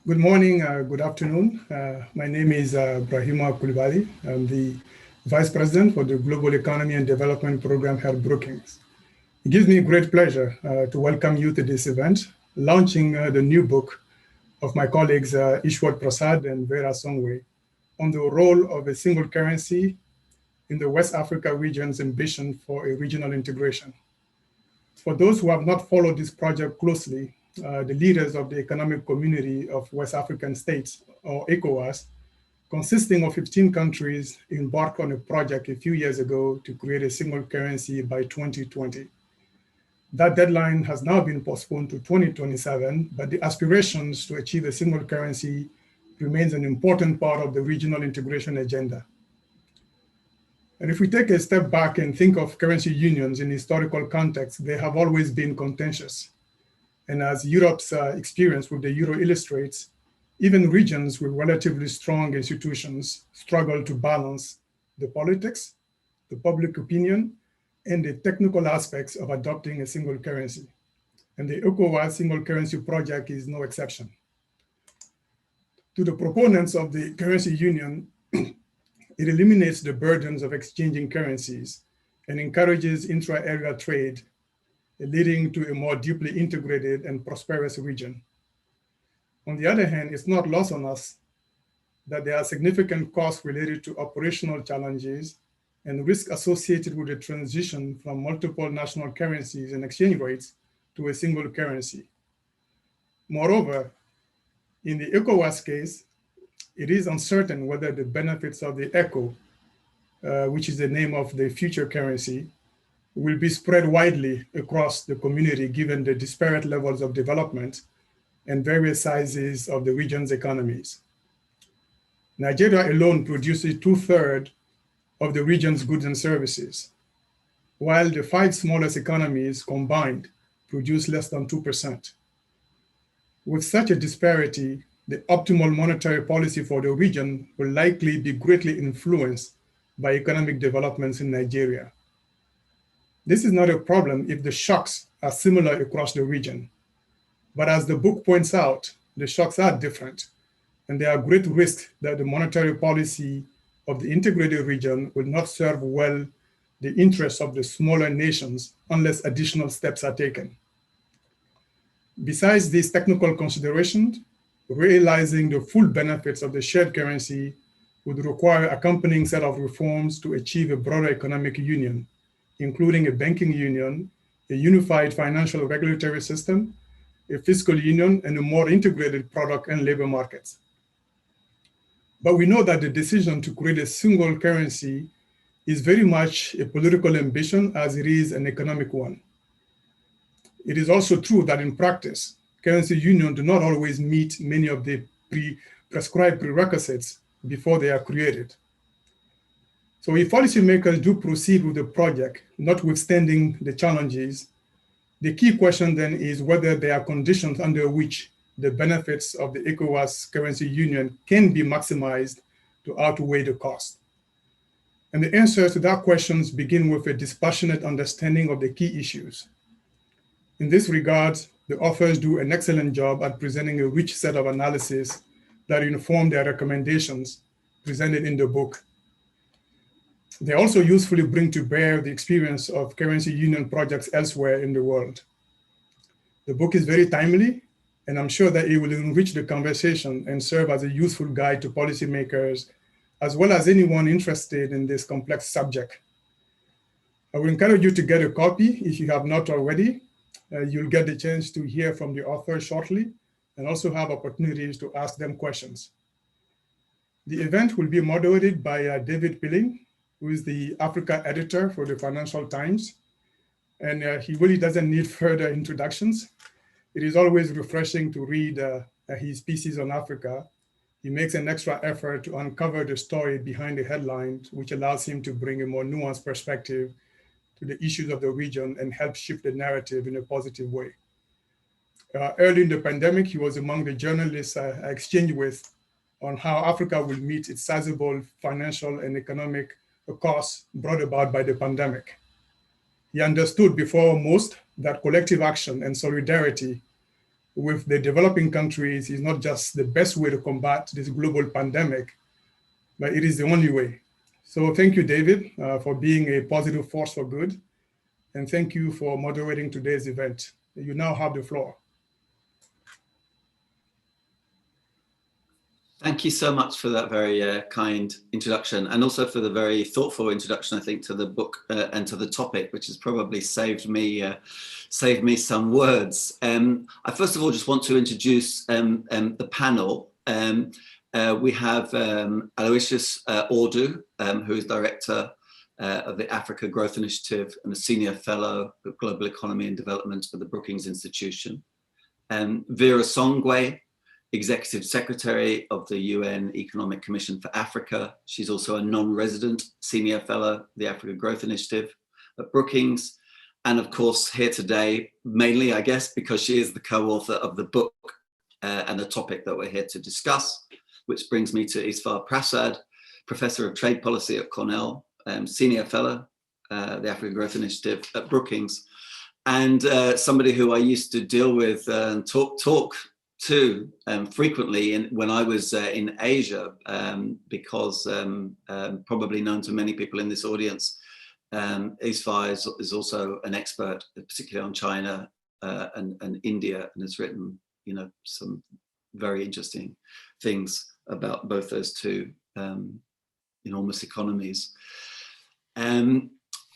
Good morning, good afternoon. My name is Brahima Koulibaly. I'm the Vice President for the Global Economy and Development Program here at Brookings. It gives me great pleasure to welcome you to this event, launching the new book of my colleagues Ishwar Prasad and Vera Songwe on the role of a single currency in the West Africa region's ambition for a regional integration. For those who have not followed this project closely, the leaders of the Economic Community of West African States, or ECOWAS, consisting of 15 countries, embarked on a project a few years ago to create a single currency by 2020. That deadline has now been postponed to 2027, but the aspirations to achieve a single currency remains an important part of the regional integration agenda. And if we take a step back and think of currency unions in historical context, they have always been contentious. And as Europe's experience with the euro illustrates, even regions with relatively strong institutions struggle to balance the politics, the public opinion, and the technical aspects of adopting a single currency. And the ECOWAS single currency project is no exception. To the proponents of the currency union, it eliminates the burdens of exchanging currencies and encourages intra-area trade, leading to a more deeply integrated and prosperous region. On the other hand, it's not lost on us that there are significant costs related to operational challenges and risk associated with the transition from multiple national currencies and exchange rates to a single currency. Moreover, in the ECOWAS case, it is uncertain whether the benefits of the ECO, which is the name of the future currency, will be spread widely across the community given the disparate levels of development and various sizes of the region's economies. Nigeria alone produces 2/3 of the region's goods and services, while the 5 smallest economies combined produce less than 2%. With such a disparity, the optimal monetary policy for the region will likely be greatly influenced by economic developments in Nigeria. This is not a problem if the shocks are similar across the region. But as the book points out, the shocks are different, and there are great risks that the monetary policy of the integrated region will not serve well the interests of the smaller nations unless additional steps are taken. Besides these technical considerations, realizing the full benefits of the shared currency would require an accompanying set of reforms to achieve a broader economic union, including a banking union, a unified financial regulatory system, a fiscal union, and a more integrated product and labor markets. But we know that the decision to create a single currency is very much a political ambition as it is an economic one. It is also true that in practice, currency unions do not always meet many of the prescribed prerequisites before they are created. So if policymakers do proceed with the project, notwithstanding the challenges, the key question then is whether there are conditions under which the benefits of the ECOWAS currency union can be maximized to outweigh the cost. And the answers to that questions begin with a dispassionate understanding of the key issues. In this regard, the authors do an excellent job at presenting a rich set of analysis that inform their recommendations presented in the book. They also usefully bring to bear the experience of currency union projects elsewhere in the world. The book is very timely, and I'm sure that it will enrich the conversation and serve as a useful guide to policymakers, as well as anyone interested in this complex subject. I would encourage you to get a copy if you have not already. You'll get the chance to hear from the author shortly and also have opportunities to ask them questions. The event will be moderated by David Pilling, who is the Africa editor for the Financial Times. And he really doesn't need further introductions. It is always refreshing to read his pieces on Africa. He makes an extra effort to uncover the story behind the headline, which allows him to bring a more nuanced perspective to the issues of the region and help shift the narrative in a positive way. Early in the pandemic, he was among the journalists I exchanged with on how Africa will meet its sizable financial and economic costs brought about by the pandemic. He understood before most that collective action and solidarity with the developing countries is not just the best way to combat this global pandemic, but it is the only way. So thank you, David, for being a positive force for good. And thank you for moderating today's event. You now have the floor. Thank you so much for that very kind introduction, and also for the very thoughtful introduction, I think, to the book and to the topic, which has probably saved me some words. I first of all just want to introduce the panel. We have Aloysius Ordu, who is Director of the Africa Growth Initiative and a Senior Fellow of Global Economy and Development for the Brookings Institution. Vera Songwe, Executive Secretary of the UN Economic Commission for Africa. She's also a non-resident Senior Fellow of the Africa Growth Initiative at Brookings. And of course, here today, mainly, I guess, because she is the co-author of the book and the topic that we're here to discuss, which brings me to Isfar Prasad, Professor of Trade Policy at Cornell, Senior Fellow, the Africa Growth Initiative at Brookings, and somebody who I used to deal with and talk to frequently when I was in Asia, because probably known to many people in this audience, Isfar is also an expert, particularly on China and India, and has written, some very interesting things about both those two enormous economies.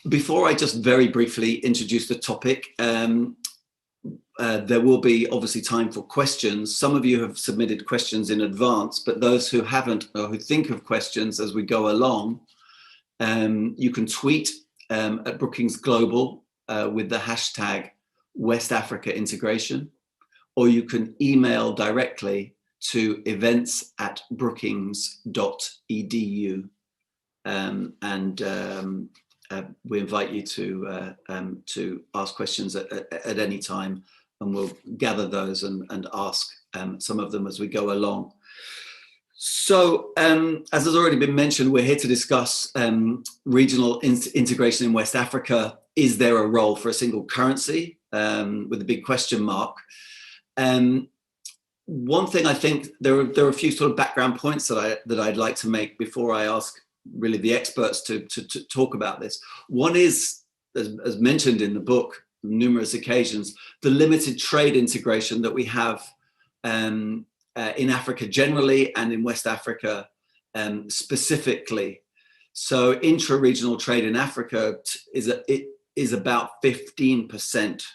Before I just very briefly introduce the topic, there will be obviously time for questions. Some of you have submitted questions in advance, but those who haven't or who think of questions as we go along, you can tweet at Brookings Global with the hashtag West Africa Integration, or you can email directly to events@brookings.edu. We invite you to ask questions at any time, and we'll gather those and ask some of them as we go along. So, as has already been mentioned, we're here to discuss regional integration in West Africa. Is there a role for a single currency? With a big question mark. One thing I think there are a few sort of background points that I'd like to make before I ask really the experts to talk about this. One is, as mentioned in the book, numerous occasions, the limited trade integration that we have in Africa generally and in West Africa specifically. So intra-regional trade in Africa is about 15%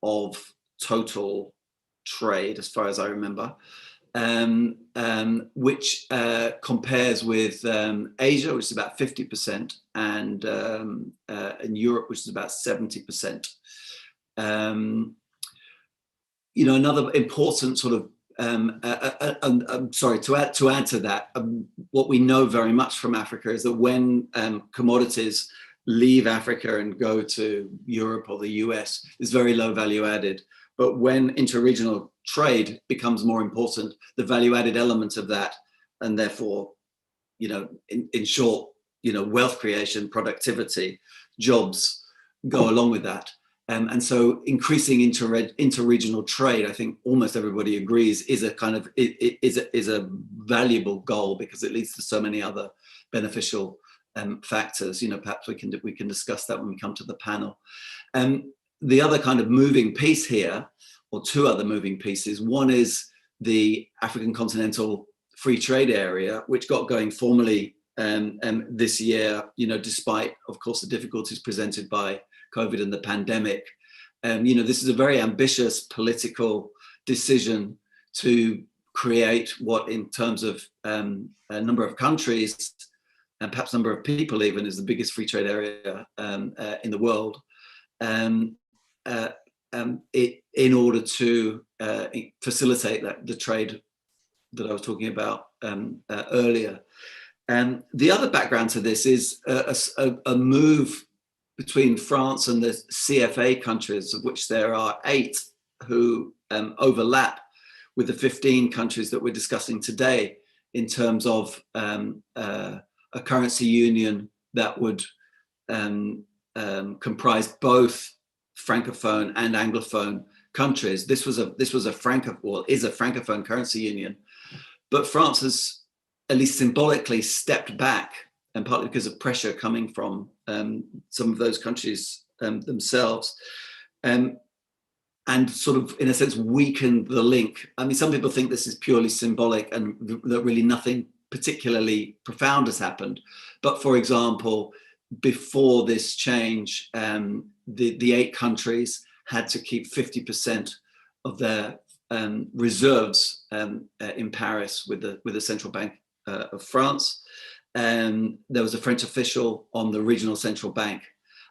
of total trade, as far as I remember, which compares with Asia, which is about 50%, and in Europe, which is about 70%. Another important sort of, I'm sorry, to add to that, what we know very much from Africa is that when commodities leave Africa and go to Europe or the US, is very low value added. But when interregional trade becomes more important, the value-added element of that, and therefore, in short, wealth creation, productivity, jobs go along with that. And so increasing interregional trade, I think almost everybody agrees, is a kind of is a valuable goal, because it leads to so many other beneficial factors. Perhaps we can discuss that when we come to the panel. The other kind of moving piece here, or two other moving pieces. One is the African Continental Free Trade Area, which got going formally this year, despite, of course, the difficulties presented by COVID and the pandemic. This is a very ambitious political decision to create what, in terms of a number of countries and perhaps number of people even, is the biggest free trade area in the world. In order to facilitate the trade that I was talking about earlier. The other background to this is a move between France and the CFA countries, of which there are 8 who overlap with the 15 countries that we're discussing today, in terms of a currency union that would comprise both Francophone and Anglophone countries. This was a is a francophone currency union, but France has, at least symbolically, stepped back, and partly because of pressure coming from some of those countries themselves, and sort of, in a sense, weakened the link. I mean, some people think this is purely symbolic and that really nothing particularly profound has happened. But for example, before this change, the 8 countries had to keep 50% of their reserves in Paris with the Central Bank of France. There was a French official on the regional central bank.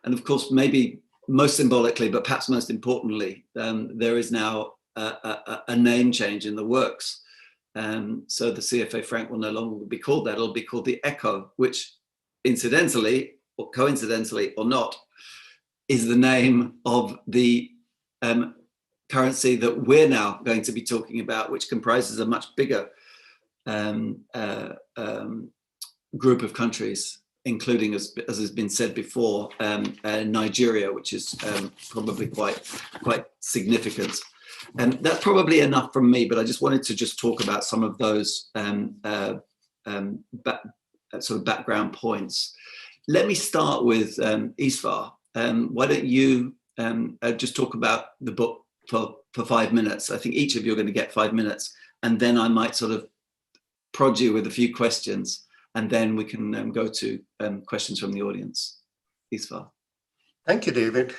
And of course, maybe most symbolically, but perhaps most importantly, there is now a name change in the works. So the CFA franc will no longer be called that. It'll be called the ECO, which incidentally, or coincidentally or not, is the name of the currency that we're now going to be talking about, which comprises a much bigger group of countries, including, as has been said before, Nigeria, which is probably quite significant. And that's probably enough from me, but I just wanted to talk about some of those sort of background points. Let me start with Isfar. Why don't you just talk about the book for 5 minutes? I think each of you are going to get 5 minutes, and then I might sort of prod you with a few questions, and then we can go to questions from the audience. Isfar. Thank you, David.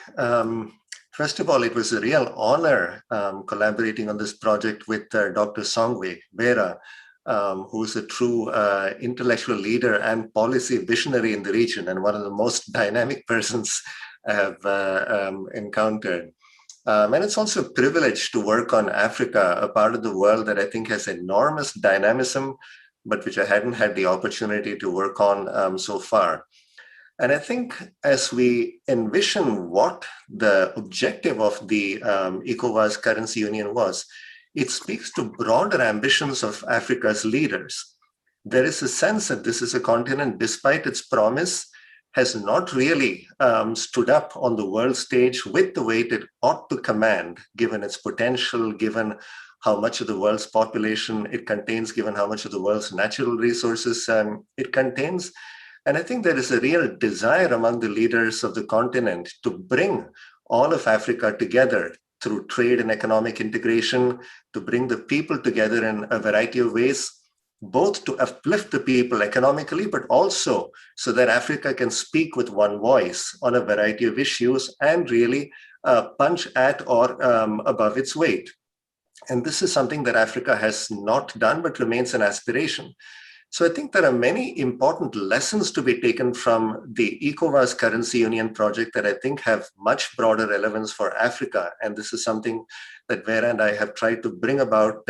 First of all, it was a real honor collaborating on this project with Dr. Songwe Bera, who's a true intellectual leader and policy visionary in the region, and one of the most dynamic persons I have encountered. And it's also a privilege to work on Africa, a part of the world that I think has enormous dynamism, but which I hadn't had the opportunity to work on so far. And I think as we envision what the objective of the ECOWAS currency union was, it speaks to broader ambitions of Africa's leaders. There is a sense that this is a continent, despite its promise, has not really stood up on the world stage with the weight it ought to command, given its potential, given how much of the world's population it contains, given how much of the world's natural resources it contains. And I think there is a real desire among the leaders of the continent to bring all of Africa together through trade and economic integration, to bring the people together in a variety of ways, both to uplift the people economically, but also so that Africa can speak with one voice on a variety of issues and really punch at or above its weight. And this is something that Africa has not done, but remains an aspiration. So I think there are many important lessons to be taken from the ECOWAS currency union project that I think have much broader relevance for Africa. And this is something that Vera and I have tried to bring about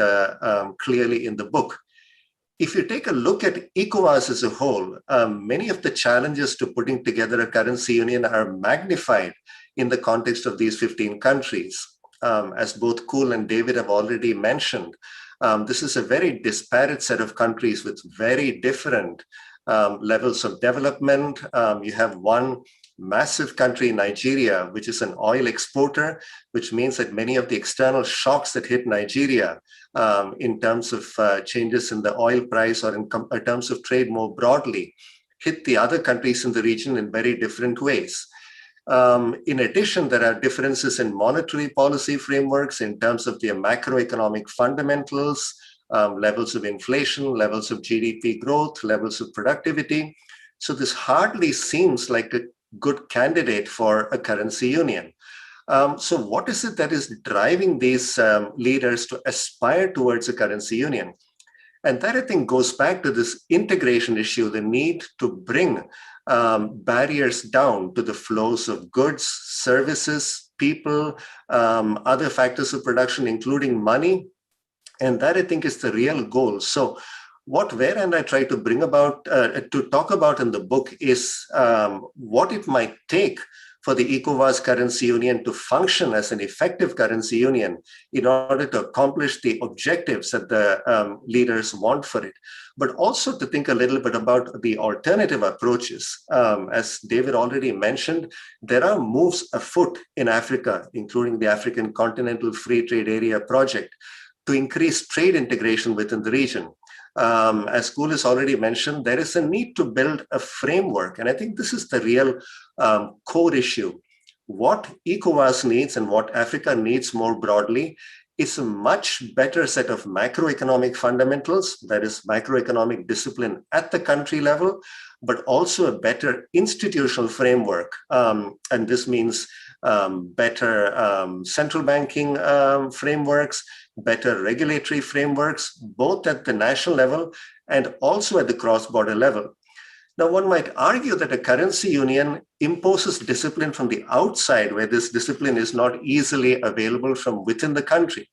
clearly in the book. If you take a look at ECOWAS as a whole, many of the challenges to putting together a currency union are magnified in the context of these 15 countries. As both Kool and David have already mentioned, this is a very disparate set of countries with very different levels of development. You have one massive country, Nigeria, which is an oil exporter, which means that many of the external shocks that hit Nigeria in terms of changes in the oil price or in terms of trade more broadly, hit the other countries in the region in very different ways. In addition, there are differences in monetary policy frameworks in terms of their macroeconomic fundamentals, levels of inflation, levels of GDP growth, levels of productivity. So this hardly seems like a good candidate for a currency union. So what is it that is driving these leaders to aspire towards a currency union? And that, I think, goes back to this integration issue, the need to bring barriers down to the flows of goods, services, people, other factors of production, including money. And that, I think, is the real goal. So what Vera and I try to bring about, to talk about in the book is what it might take for the ECOWAS currency union to function as an effective currency union in order to accomplish the objectives that the leaders want for it, but also to think a little bit about the alternative approaches. As David already mentioned, there are moves afoot in Africa, including the African Continental Free Trade Area project, to increase trade integration within the region. As Kool has already mentioned, there is a need to build a framework. And I think this is the real core issue. What ECOWAS needs and what Africa needs more broadly is a much better set of macroeconomic fundamentals, that is macroeconomic discipline at the country level, but also a better institutional framework. And this means better central banking frameworks, better regulatory frameworks, both at the national level and also at the cross-border level. Now, one might argue that a currency union imposes discipline from the outside, where this discipline is not easily available from within the country.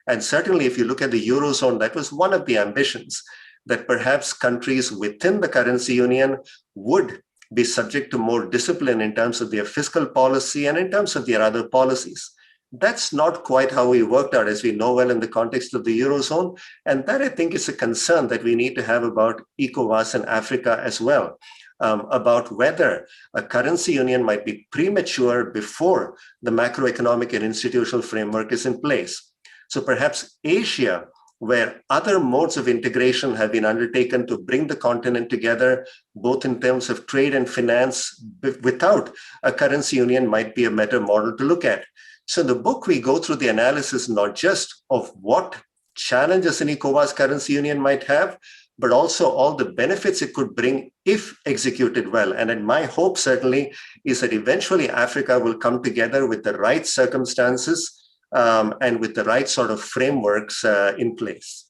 And certainly, if you look at the Eurozone, that was one of the ambitions, that perhaps countries within the currency union would be subject to more discipline in terms of their fiscal policy and in terms of their other policies. That's not quite how we worked out, as we know well, in the context of the Eurozone. And that, I think, is a concern that we need to have about ECOWAS and Africa as well, about whether a currency union might be premature before the macroeconomic and institutional framework is in place. So perhaps Asia, where other modes of integration have been undertaken to bring the continent together, both in terms of trade and finance, without a currency union, might be a better model to look at. So in the book, we go through the analysis not just of what challenges an ECOWAS currency union might have, but also all the benefits it could bring if executed well. And my hope certainly is that eventually Africa will come together with the right circumstances and with the right sort of frameworks in place.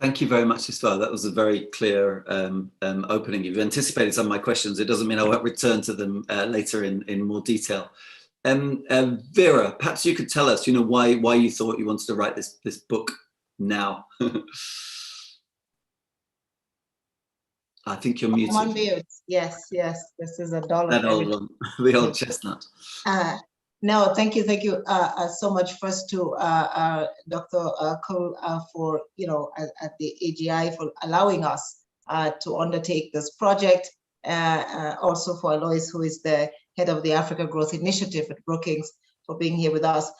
Thank you very much, Isfar. That was a very clear opening. You've anticipated some of my questions. It doesn't mean I won't return to them later in more detail. Vera, perhaps you could tell us, why you thought you wanted to write this book now. I think you're muted. I'm on mute. Yes. This is a dollar. That old one, the old chestnut. No, thank you so much first to Dr. Kool for, at the AGI for allowing us to undertake this project. Also for Alois, who is the head of the Africa Growth Initiative at Brookings, for being here with us.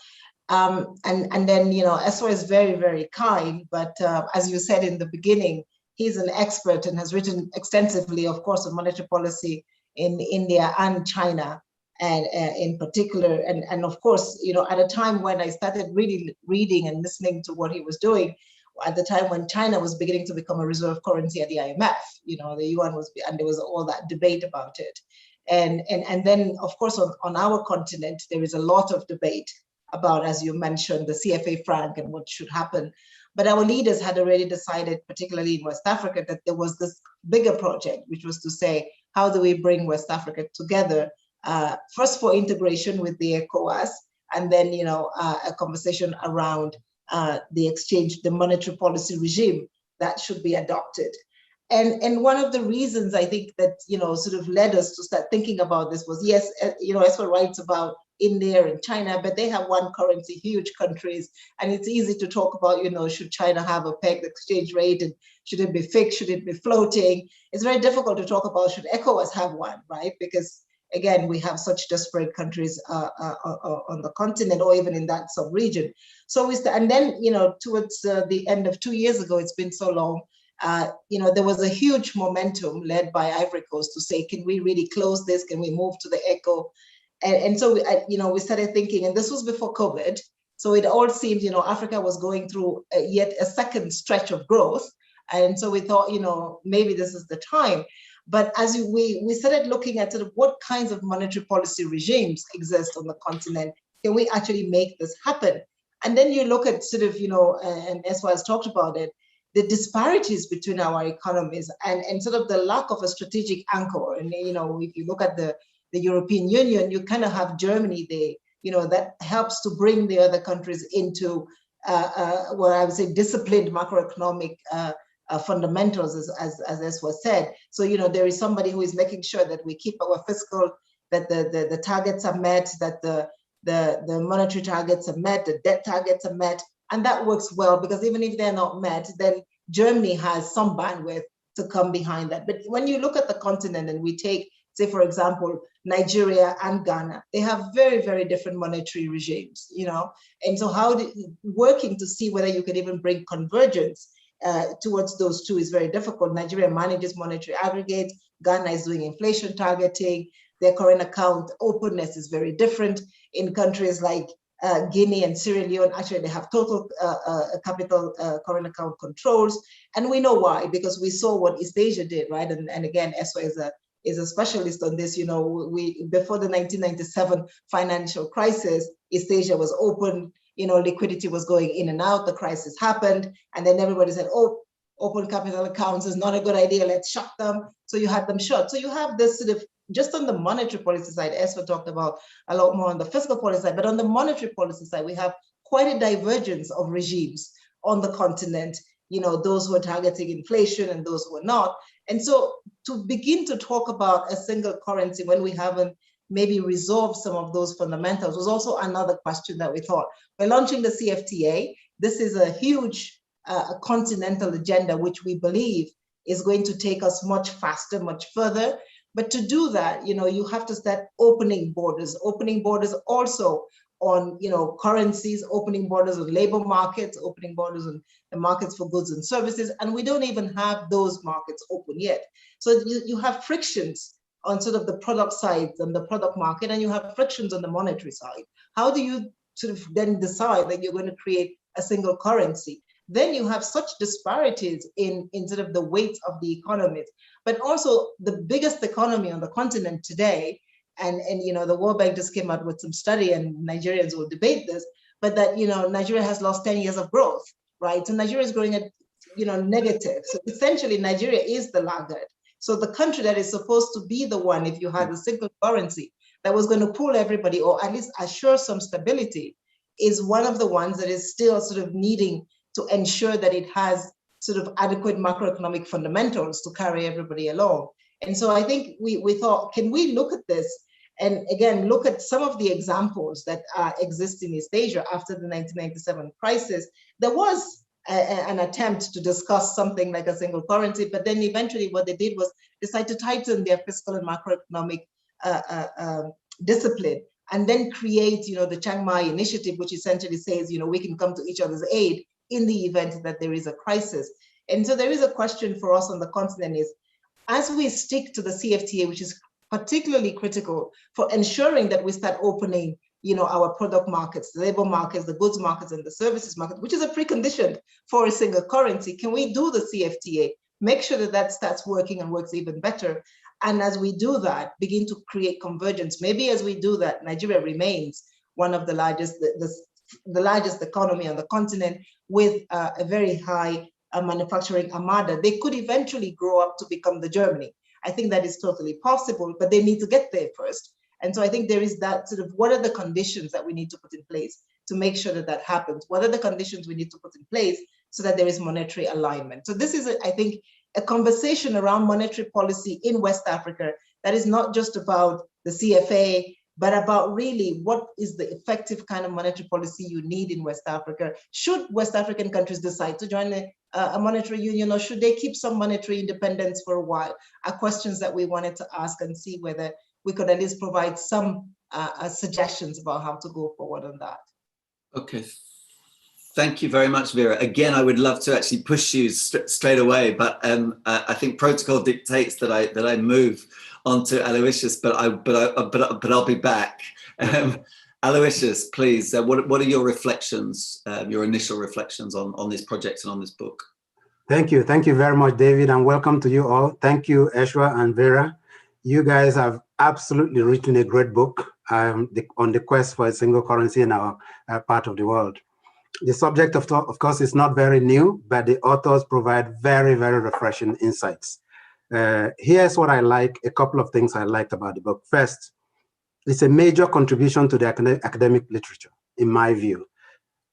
And then, Esra is very, very kind, but as you said in the beginning, he's an expert and has written extensively, of course, on monetary policy in India and China. And in particular, and of course, at a time when I started really reading and listening to what he was doing, at the time when China was beginning to become a reserve currency at the IMF, the yuan was, and there was all that debate about it. And then, of course, on our continent, there is a lot of debate about, as you mentioned, the CFA franc and what should happen. But our leaders had already decided, particularly in West Africa, that there was this bigger project, which was to say, how do we bring West Africa together? First for integration with the ECOWAS, and then a conversation around the exchange, the monetary policy regime that should be adopted. And one of the reasons I think that sort of led us to start thinking about this was, yes, Esra writes about India and China, but they have one currency, huge countries, and it's easy to talk about, should China have a pegged exchange rate, and should it be fixed, should it be floating? It's very difficult to talk about should ECOWAS have one, right? Because again, we have such disparate countries on the continent, or even in that sub-region. So and then, towards the end of 2 years ago, it's been so long, there was a huge momentum led by Ivory Coast to say, can we really close this? Can we move to the ECO? And so, we started thinking, and this was before COVID. So it all seemed, Africa was going through yet a second stretch of growth. And so we thought, maybe this is the time. But as we started looking at sort of what kinds of monetary policy regimes exist on the continent, can we actually make this happen? And then you look at sort of, and Esra has talked about it, the disparities between our economies and sort of the lack of a strategic anchor. And, if you look at the European Union, you kind of have Germany there, that helps to bring the other countries into what I would say disciplined macroeconomic fundamentals, as was said. So, there is somebody who is making sure that we keep our fiscal, that the targets are met, that the monetary targets are met, the debt targets are met, and that works well, because even if they're not met, then Germany has some bandwidth to come behind that. But when you look at the continent and we take, say, for example, Nigeria and Ghana, they have very, very different monetary regimes, and so working to see whether you can even bring convergence towards those two is very difficult. Nigeria manages monetary aggregates, Ghana is doing inflation targeting, their current account openness is very different. In countries like Guinea and Sierra Leone, actually they have total capital current account controls, and we know why, because we saw what East Asia did, right? And again, Eswa is a specialist on this. Before the 1997 financial crisis, East Asia was open, liquidity was going in and out, the crisis happened, and then everybody said, oh, open capital accounts is not a good idea, let's shut them. So you had them shut. So you have this sort of, just on the monetary policy side, Eswa talked about a lot more on the fiscal policy side, but on the monetary policy side, we have quite a divergence of regimes on the continent, those who are targeting inflation and those who are not. And so to begin to talk about a single currency when we haven't maybe resolved some of those fundamentals was also another question that we thought. By launching the CFTA, this is a huge continental agenda, which we believe is going to take us much faster, much further. But to do that, you have to start opening borders also on, currencies, opening borders on labor markets, opening borders on the markets for goods and services. And we don't even have those markets open yet. So you have frictions on sort of the product side and the product market, and you have frictions on the monetary side. How do you sort of then decide that you're going to create a single currency? Then you have such disparities in sort of the weight of the economies, but also the biggest economy on the continent today, and the World Bank just came out with some study, and Nigerians will debate this, but that, Nigeria has lost 10 years of growth, right? So Nigeria is growing at, negative. So essentially Nigeria is the laggard. So the country that is supposed to be the one, if you had a single currency that was going to pull everybody, or at least assure some stability, is one of the ones that is still sort of needing to ensure that it has sort of adequate macroeconomic fundamentals to carry everybody along. And so I think we thought, can we look at this and again, look at some of the examples that exist in East Asia after the 1997 crisis. There was an attempt to discuss something like a single currency, but then eventually what they did was decide to tighten their fiscal and macroeconomic discipline, and then create, the Chiang Mai Initiative, which essentially says, we can come to each other's aid in the event that there is a crisis. And so there is a question for us on the continent is, as we stick to the CFTA, which is particularly critical for ensuring that we start opening, our product markets, the labor markets, the goods markets, and the services market, which is a precondition for a single currency. Can we do the CFTA, make sure that that starts working and works even better? And as we do that, begin to create convergence. Maybe as we do that, Nigeria remains one of the largest, the largest economy on the continent with a very high manufacturing armada. They could eventually grow up to become the Germany. I think that is totally possible, but they need to get there first. And so I think there is that sort of, what are the conditions that we need to put in place to make sure that that happens? What are the conditions we need to put in place so that there is monetary alignment? So this is, I think, a conversation around monetary policy in West Africa that is not just about the CFA, but about really what is the effective kind of monetary policy you need in West Africa. Should West African countries decide to join a monetary union, or should they keep some monetary independence for a while? Are questions that we wanted to ask and see whether we could at least provide some suggestions about how to go forward on that. Okay. Thank you very much, Vera. Again, I would love to actually push you straight away, but I think protocol dictates that I move on to Aloysius, but I'll be back. Aloysius, please. What are your reflections, your initial reflections on this project and on this book? Thank you very much, David, and welcome to you all. Thank you, Eswa and Vera. You guys have absolutely written a great book on the quest for a single currency in our part of the world. The subject, of course, is not very new, but the authors provide very, very refreshing insights. Here's what I like, a couple of things I liked about the book. First, it's a major contribution to the academic literature, in my view.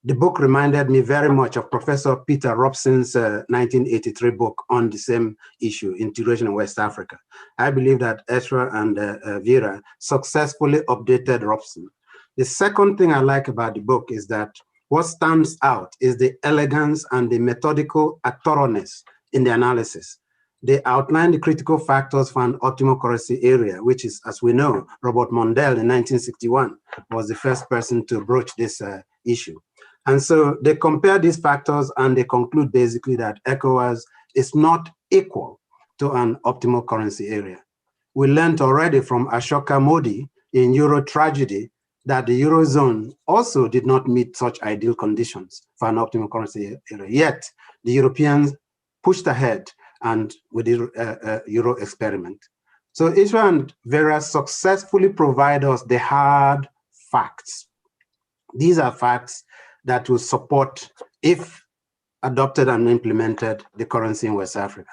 The book reminded me very much of Professor Peter Robson's 1983 book on the same issue, integration in West Africa. I believe that Esra and Vera successfully updated Robson. The second thing I like about the book is that what stands out is the elegance and the methodical thoroughness in the analysis. They outline the critical factors for an optimal currency area, which is, as we know, Robert Mundell in 1961 was the first person to broach this issue. And so they compare these factors and they conclude basically that ECOWAS is not equal to an optimal currency area. We learned already from Ashoka Modi in Euro Tragedy that the Eurozone also did not meet such ideal conditions for an optimal currency area. Yet the Europeans pushed ahead and with the Euro experiment. So Isra and Vera successfully provide us the hard facts. These are facts that will support, if adopted and implemented, the currency in West Africa.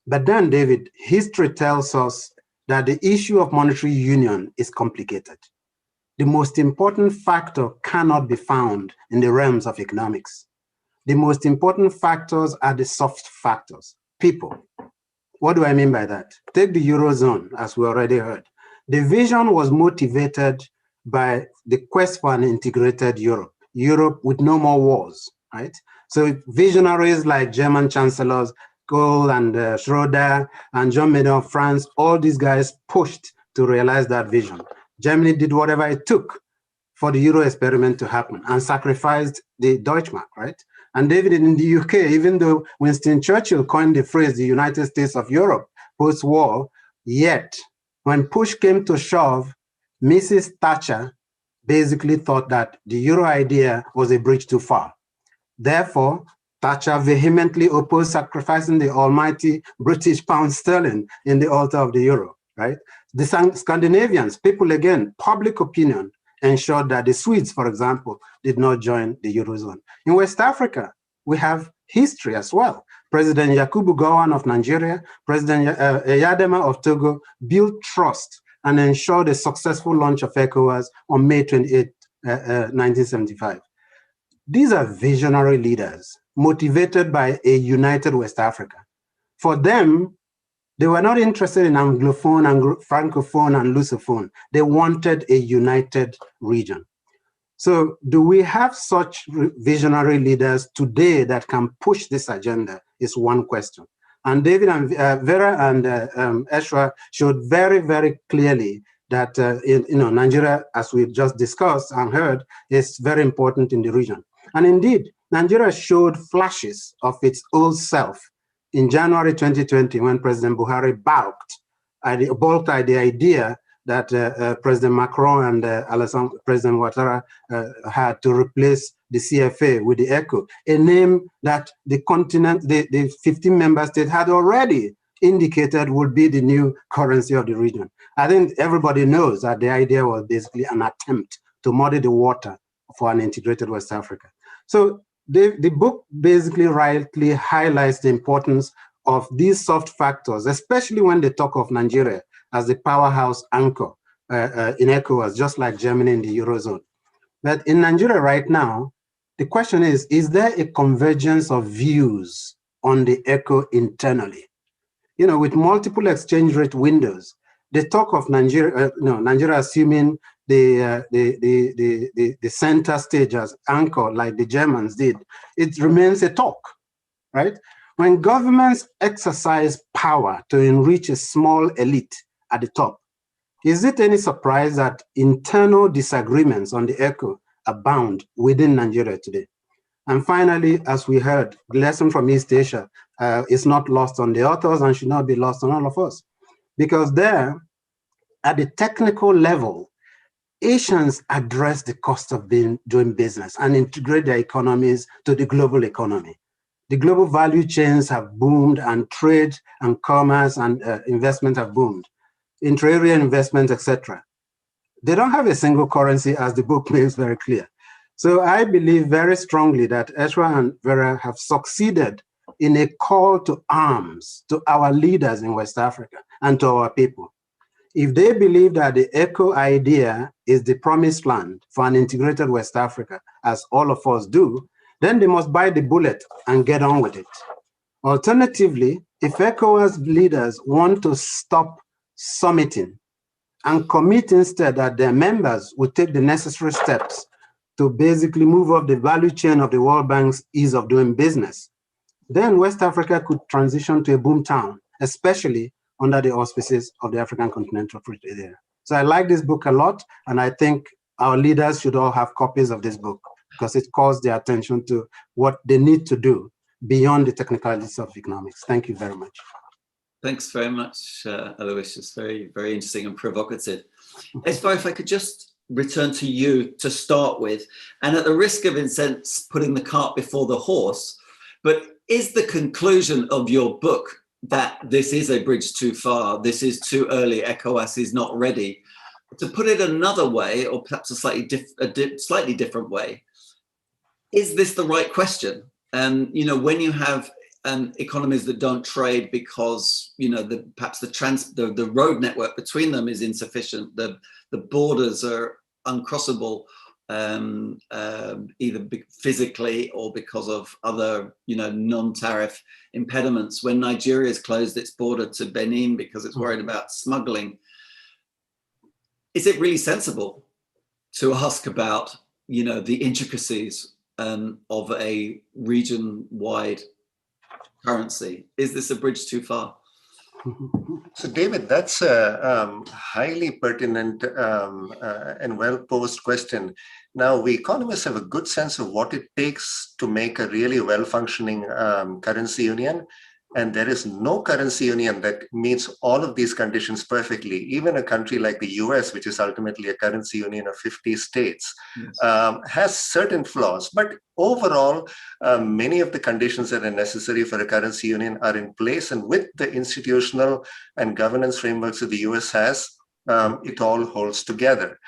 But then, David, history tells us that the issue of monetary union is complicated. The most important factor cannot be found in the realms of economics. The most important factors are the soft factors, people. What do I mean by that? Take the Eurozone, as we already heard. The vision was motivated by the quest for an integrated Europe. Europe with no more wars, right? So visionaries like German chancellors, Kohl and Schroeder and Jean Monnet of France, all these guys pushed to realize that vision. Germany did whatever it took for the Euro experiment to happen and sacrificed the Deutschmark, right? And David, in the UK, even though Winston Churchill coined the phrase the United States of Europe post-war, yet when push came to shove, Mrs. Thatcher basically thought that the Euro idea was a bridge too far. Therefore, Thatcher vehemently opposed sacrificing the almighty British pound sterling in the altar of the Euro, right? The Scandinavians, people again, public opinion ensured that the Swedes, for example, did not join the Eurozone. In West Africa, we have history as well. President Yakubu Gowon of Nigeria, President Eyadema of Togo built trust and ensured the successful launch of ECOWAS on May 28, 1975. These are visionary leaders motivated by a united West Africa. For them, they were not interested in Anglophone, Francophone, and Lusophone. They wanted a united region. So do we have such visionary leaders today that can push this agenda is one question. And David and Vera and Esra showed very, very clearly that Nigeria, as we just discussed and heard, is very important in the region. And indeed, Nigeria showed flashes of its old self in January 2020 when President Buhari balked at the idea that President Macron and President Ouattara had to replace the CFA with the ECO, a name that the continent, the 15 member states had already indicated would be the new currency of the region. I think everybody knows that the idea was basically an attempt to muddy the water for an integrated West Africa. So the book basically rightly highlights the importance of these soft factors, especially when they talk of Nigeria as the powerhouse anchor in ECOWAS, just like Germany in the Eurozone. But in Nigeria right now, the question is there a convergence of views on the ECO internally? You know, with multiple exchange rate windows, they talk of Nigeria, Nigeria assuming the center stage as anchor like the Germans did. It remains a talk, right? When governments exercise power to enrich a small elite at the top, is it any surprise that internal disagreements on the ECO abound within Nigeria today? And finally, as we heard, the lesson from East Asia is not lost on the authors and should not be lost on all of us. Because there, at the technical level, Asians address the cost of doing business and integrate their economies to the global economy. The global value chains have boomed and trade and commerce and investment have boomed. Intra-area investment, etc. They don't have a single currency, as the book makes very clear. So I believe very strongly that Esra and Vera have succeeded in a call to arms to our leaders in West Africa and to our people. If they believe that the ECO idea is the promised land for an integrated West Africa, as all of us do, then they must bite the bullet and get on with it. Alternatively, if ECOWAS leaders want to stop summiting and commit instead that their members will take the necessary steps to basically move up the value chain of the World Bank's ease of doing business, then West Africa could transition to a boom town, especially under the auspices of the African Continental Free Trade Area. So I like this book a lot, and I think our leaders should all have copies of this book because it calls their attention to what they need to do beyond the technicalities of economics. Thank you very much. Thanks very much, Aloysius. Very, very interesting and provocative. Esvar, if I could just return to you to start with, and at the risk of, in a sense, putting the cart before the horse, but is the conclusion of your book that this is a bridge too far, this is too early, ECOWAS is not ready? To put it another way, or perhaps a slightly different way, is this the right question? You know, when you have economies that don't trade because, you know, perhaps the road network between them is insufficient, the borders are uncrossable, either physically or because of other, you know, non-tariff impediments. When Nigeria has closed its border to Benin because it's worried about smuggling, is it really sensible to ask about, you know, the intricacies of a region-wide currency? Is this a bridge too far? So, David, that's a highly pertinent and well-posed question. Now, we economists have a good sense of what it takes to make a really well-functioning currency union. And there is no currency union that meets all of these conditions perfectly. Even a country like the US, which is ultimately a currency union of 50 states, has certain flaws. But overall, many of the conditions that are necessary for a currency union are in place. And with the institutional and governance frameworks that the US has, it all holds together.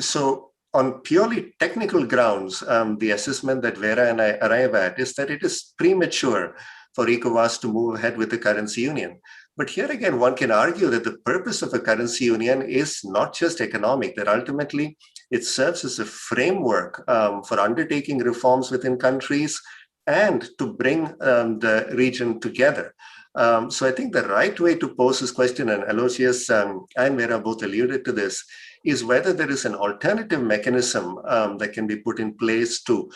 So on purely technical grounds, the assessment that Vera and I arrive at is that it is premature for ECOWAS to move ahead with the currency union. But here again, one can argue that the purpose of a currency union is not just economic, that ultimately it serves as a framework for undertaking reforms within countries and to bring the region together. So I think the right way to pose this question, and Aloysius and Vera both alluded to this, is whether there is an alternative mechanism that can be put in place to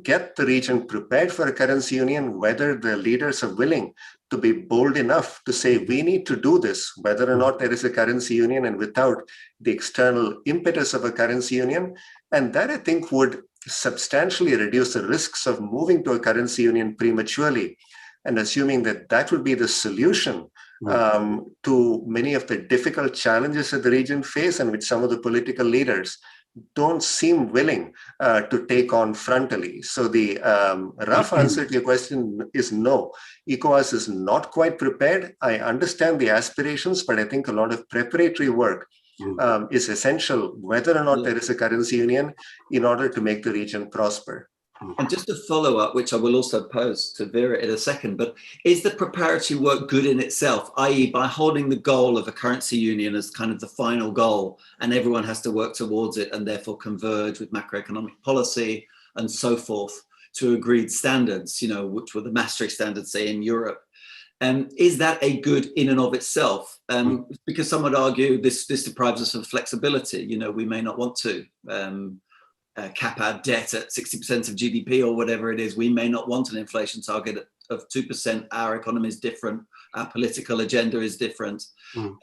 get the region prepared for a currency union, whether the leaders are willing to be bold enough to say, we need to do this, whether or not there is a currency union and without the external impetus of a currency union. And that, I think, would substantially reduce the risks of moving to a currency union prematurely and assuming that that would be the solution to many of the difficult challenges that the region face and which some of the political leaders don't seem willing to take on frontally. So the rough answer to your question is no. ECOWAS is not quite prepared. I understand the aspirations, but I think a lot of preparatory work is essential, whether or not there is a currency union, in order to make the region prosper. And just a follow-up, which I will also pose to Vera in a second, but is the preparatory work good in itself, i.e. by holding the goal of a currency union as kind of the final goal, and everyone has to work towards it and therefore converge with macroeconomic policy and so forth to agreed standards, you know, which were the Maastricht standards, say, in Europe. Is that a good in and of itself? Because some would argue this deprives us of flexibility. You know, we may not want to cap our debt at 60% of GDP or whatever it is. We may not want an inflation target of 2%. Our economy is different. Our political agenda is different.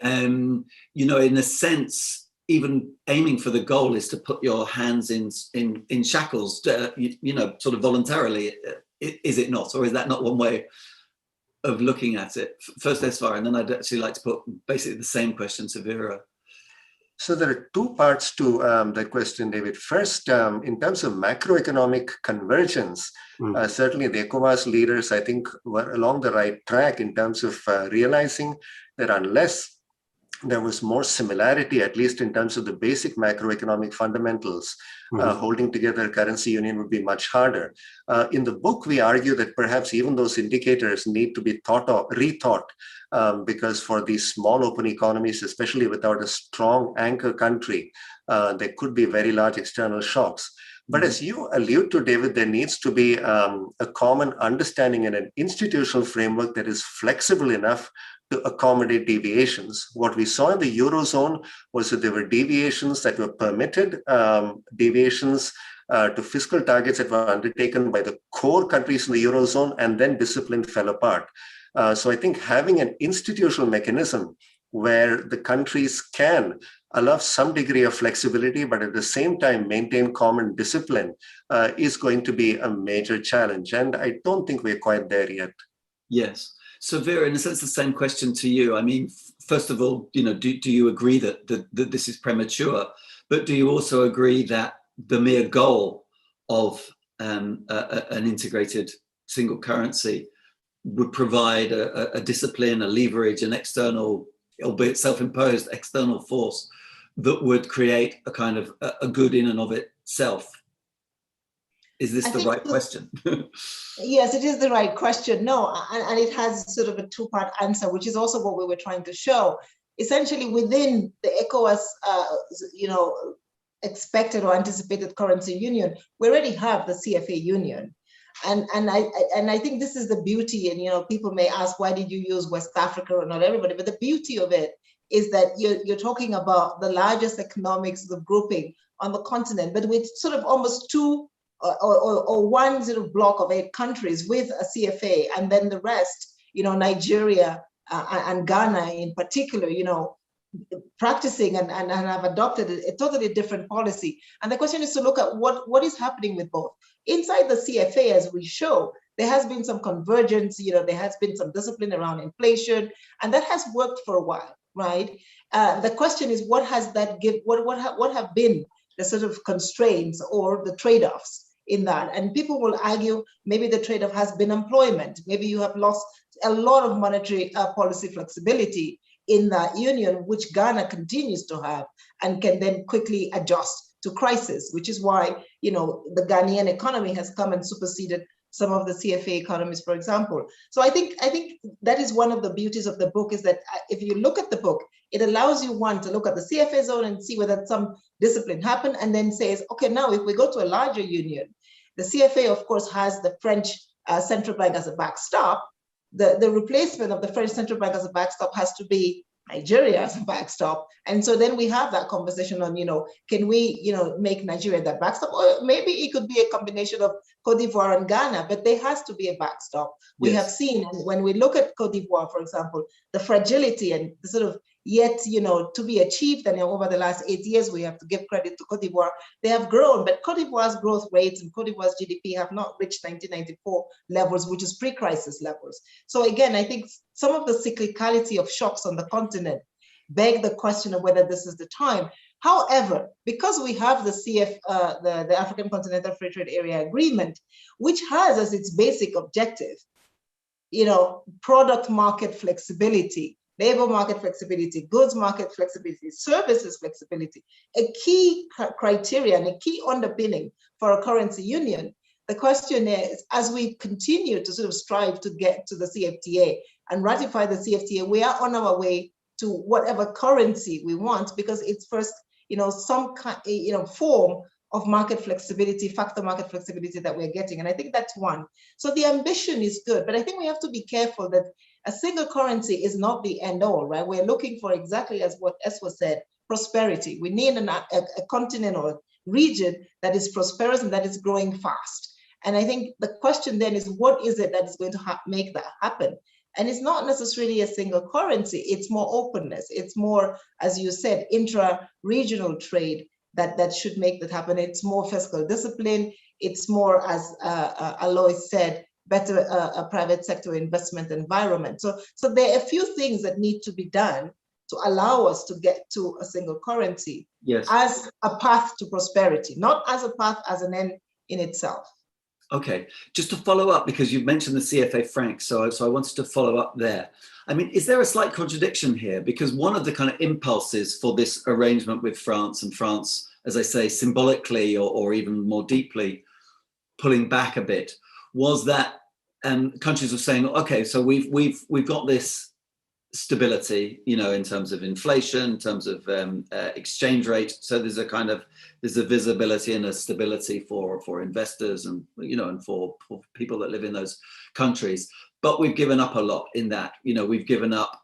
You know, in a sense, even aiming for the goal is to put your hands in shackles, you know, sort of voluntarily. Is it not? Or is that not one way of looking at it? First, Esvar, and then I'd actually like to put basically the same question to Vera. So there are two parts to that question, David. First, in terms of macroeconomic convergence, certainly the ECOWAS leaders, I think, were along the right track in terms of realizing that unless there was more similarity, at least in terms of the basic macroeconomic fundamentals. Holding together currency union would be much harder. In the book, we argue that perhaps even those indicators need to be rethought, because for these small open economies, especially without a strong anchor country, there could be very large external shocks. But as you allude to, David, there needs to be a common understanding and an institutional framework that is flexible enough to accommodate deviations. What we saw in the Eurozone was that there were deviations that were permitted, deviations to fiscal targets that were undertaken by the core countries in the Eurozone, and then discipline fell apart. So I think having an institutional mechanism where the countries can allow some degree of flexibility, but at the same time maintain common discipline is going to be a major challenge. And I don't think we're quite there yet. Yes. So Vera, in a sense, the same question to you. I mean, first of all, do you agree that this is premature? But do you also agree that the mere goal of an integrated single currency would provide a discipline, a leverage, an external, albeit self-imposed external force that would create a kind of a good in and of itself? Is this the right question? Yes, it is the right question. No, and it has sort of a two-part answer, which is also what we were trying to show. Essentially, within the ECOWAS, expected or anticipated currency union, we already have the CFA union. And I think this is the beauty, and people may ask, why did you use West Africa or not everybody? But the beauty of it is that you're talking about the largest economic sort of grouping on the continent, but with sort of almost two or one sort of block of 8 countries with a CFA, and then the rest, Nigeria and Ghana in particular, practicing and have adopted a totally different policy. And the question is to look at what is happening with both. Inside the CFA, as we show, there has been some convergence, there has been some discipline around inflation, and that has worked for a while, right? The question is, what has that give? What have been the sort of constraints or the trade-offs in that? And people will argue maybe the trade-off has been employment. Maybe you have lost a lot of monetary policy flexibility in that union, which Ghana continues to have and can then quickly adjust to crisis, which is why, the Ghanaian economy has come and superseded some of the CFA economies, for example. So I think that is one of the beauties of the book, is that if you look at the book, it allows you, one, to look at the CFA zone and see whether some discipline happened, and then says, okay, now if we go to a larger union, the CFA, of course, has the French central bank as a backstop. The replacement of the French central bank as a backstop has to be Nigeria as a backstop. And so then we have that conversation on, can we, make Nigeria that backstop? Or maybe it could be a combination of Cote d'Ivoire and Ghana, but there has to be a backstop. We have seen, when we look at Cote d'Ivoire, for example, the fragility and the sort of yet, to be achieved. And over the last 8 years, we have to give credit to Cote d'Ivoire. They have grown, but Cote d'Ivoire's growth rates and Cote d'Ivoire's GDP have not reached 1994 levels, which is pre-crisis levels. So again, I think some of the cyclicality of shocks on the continent beg the question of whether this is the time. However, because we have the African Continental Free Trade Area Agreement, which has as its basic objective, product market flexibility, labor market flexibility, goods market flexibility, services flexibility, a key criteria and a key underpinning for a currency union. The question is, as we continue to sort of strive to get to the CFTA and ratify the CFTA, we are on our way to whatever currency we want, because it's first, some kind, form of market flexibility, factor market flexibility that we're getting. And I think that's one. So the ambition is good, but I think we have to be careful that a single currency is not the end all, right? We're looking for, exactly as what Eswa said, prosperity. We need a continent or a region that is prosperous and that is growing fast. And I think the question then is, what is it that is going to make that happen? And it's not necessarily a single currency, it's more openness. It's more, as you said, intra-regional trade that should make that happen. It's more fiscal discipline. It's more, as Alois said, better a private sector investment environment. So there are a few things that need to be done to allow us to get to a single currency as a path to prosperity, not as a path as an end in itself. Okay, just to follow up, because you've mentioned the CFA franc, so I wanted to follow up there. I mean, is there a slight contradiction here? Because one of the kind of impulses for this arrangement with France, and France, as I say, symbolically or even more deeply pulling back a bit, was that countries were saying, okay, so we've got this stability, you know, in terms of inflation, in terms of exchange rate. So there's a visibility and a stability for investors and, you know, and for people that live in those countries. But we've given up a lot in that, you know, we've given up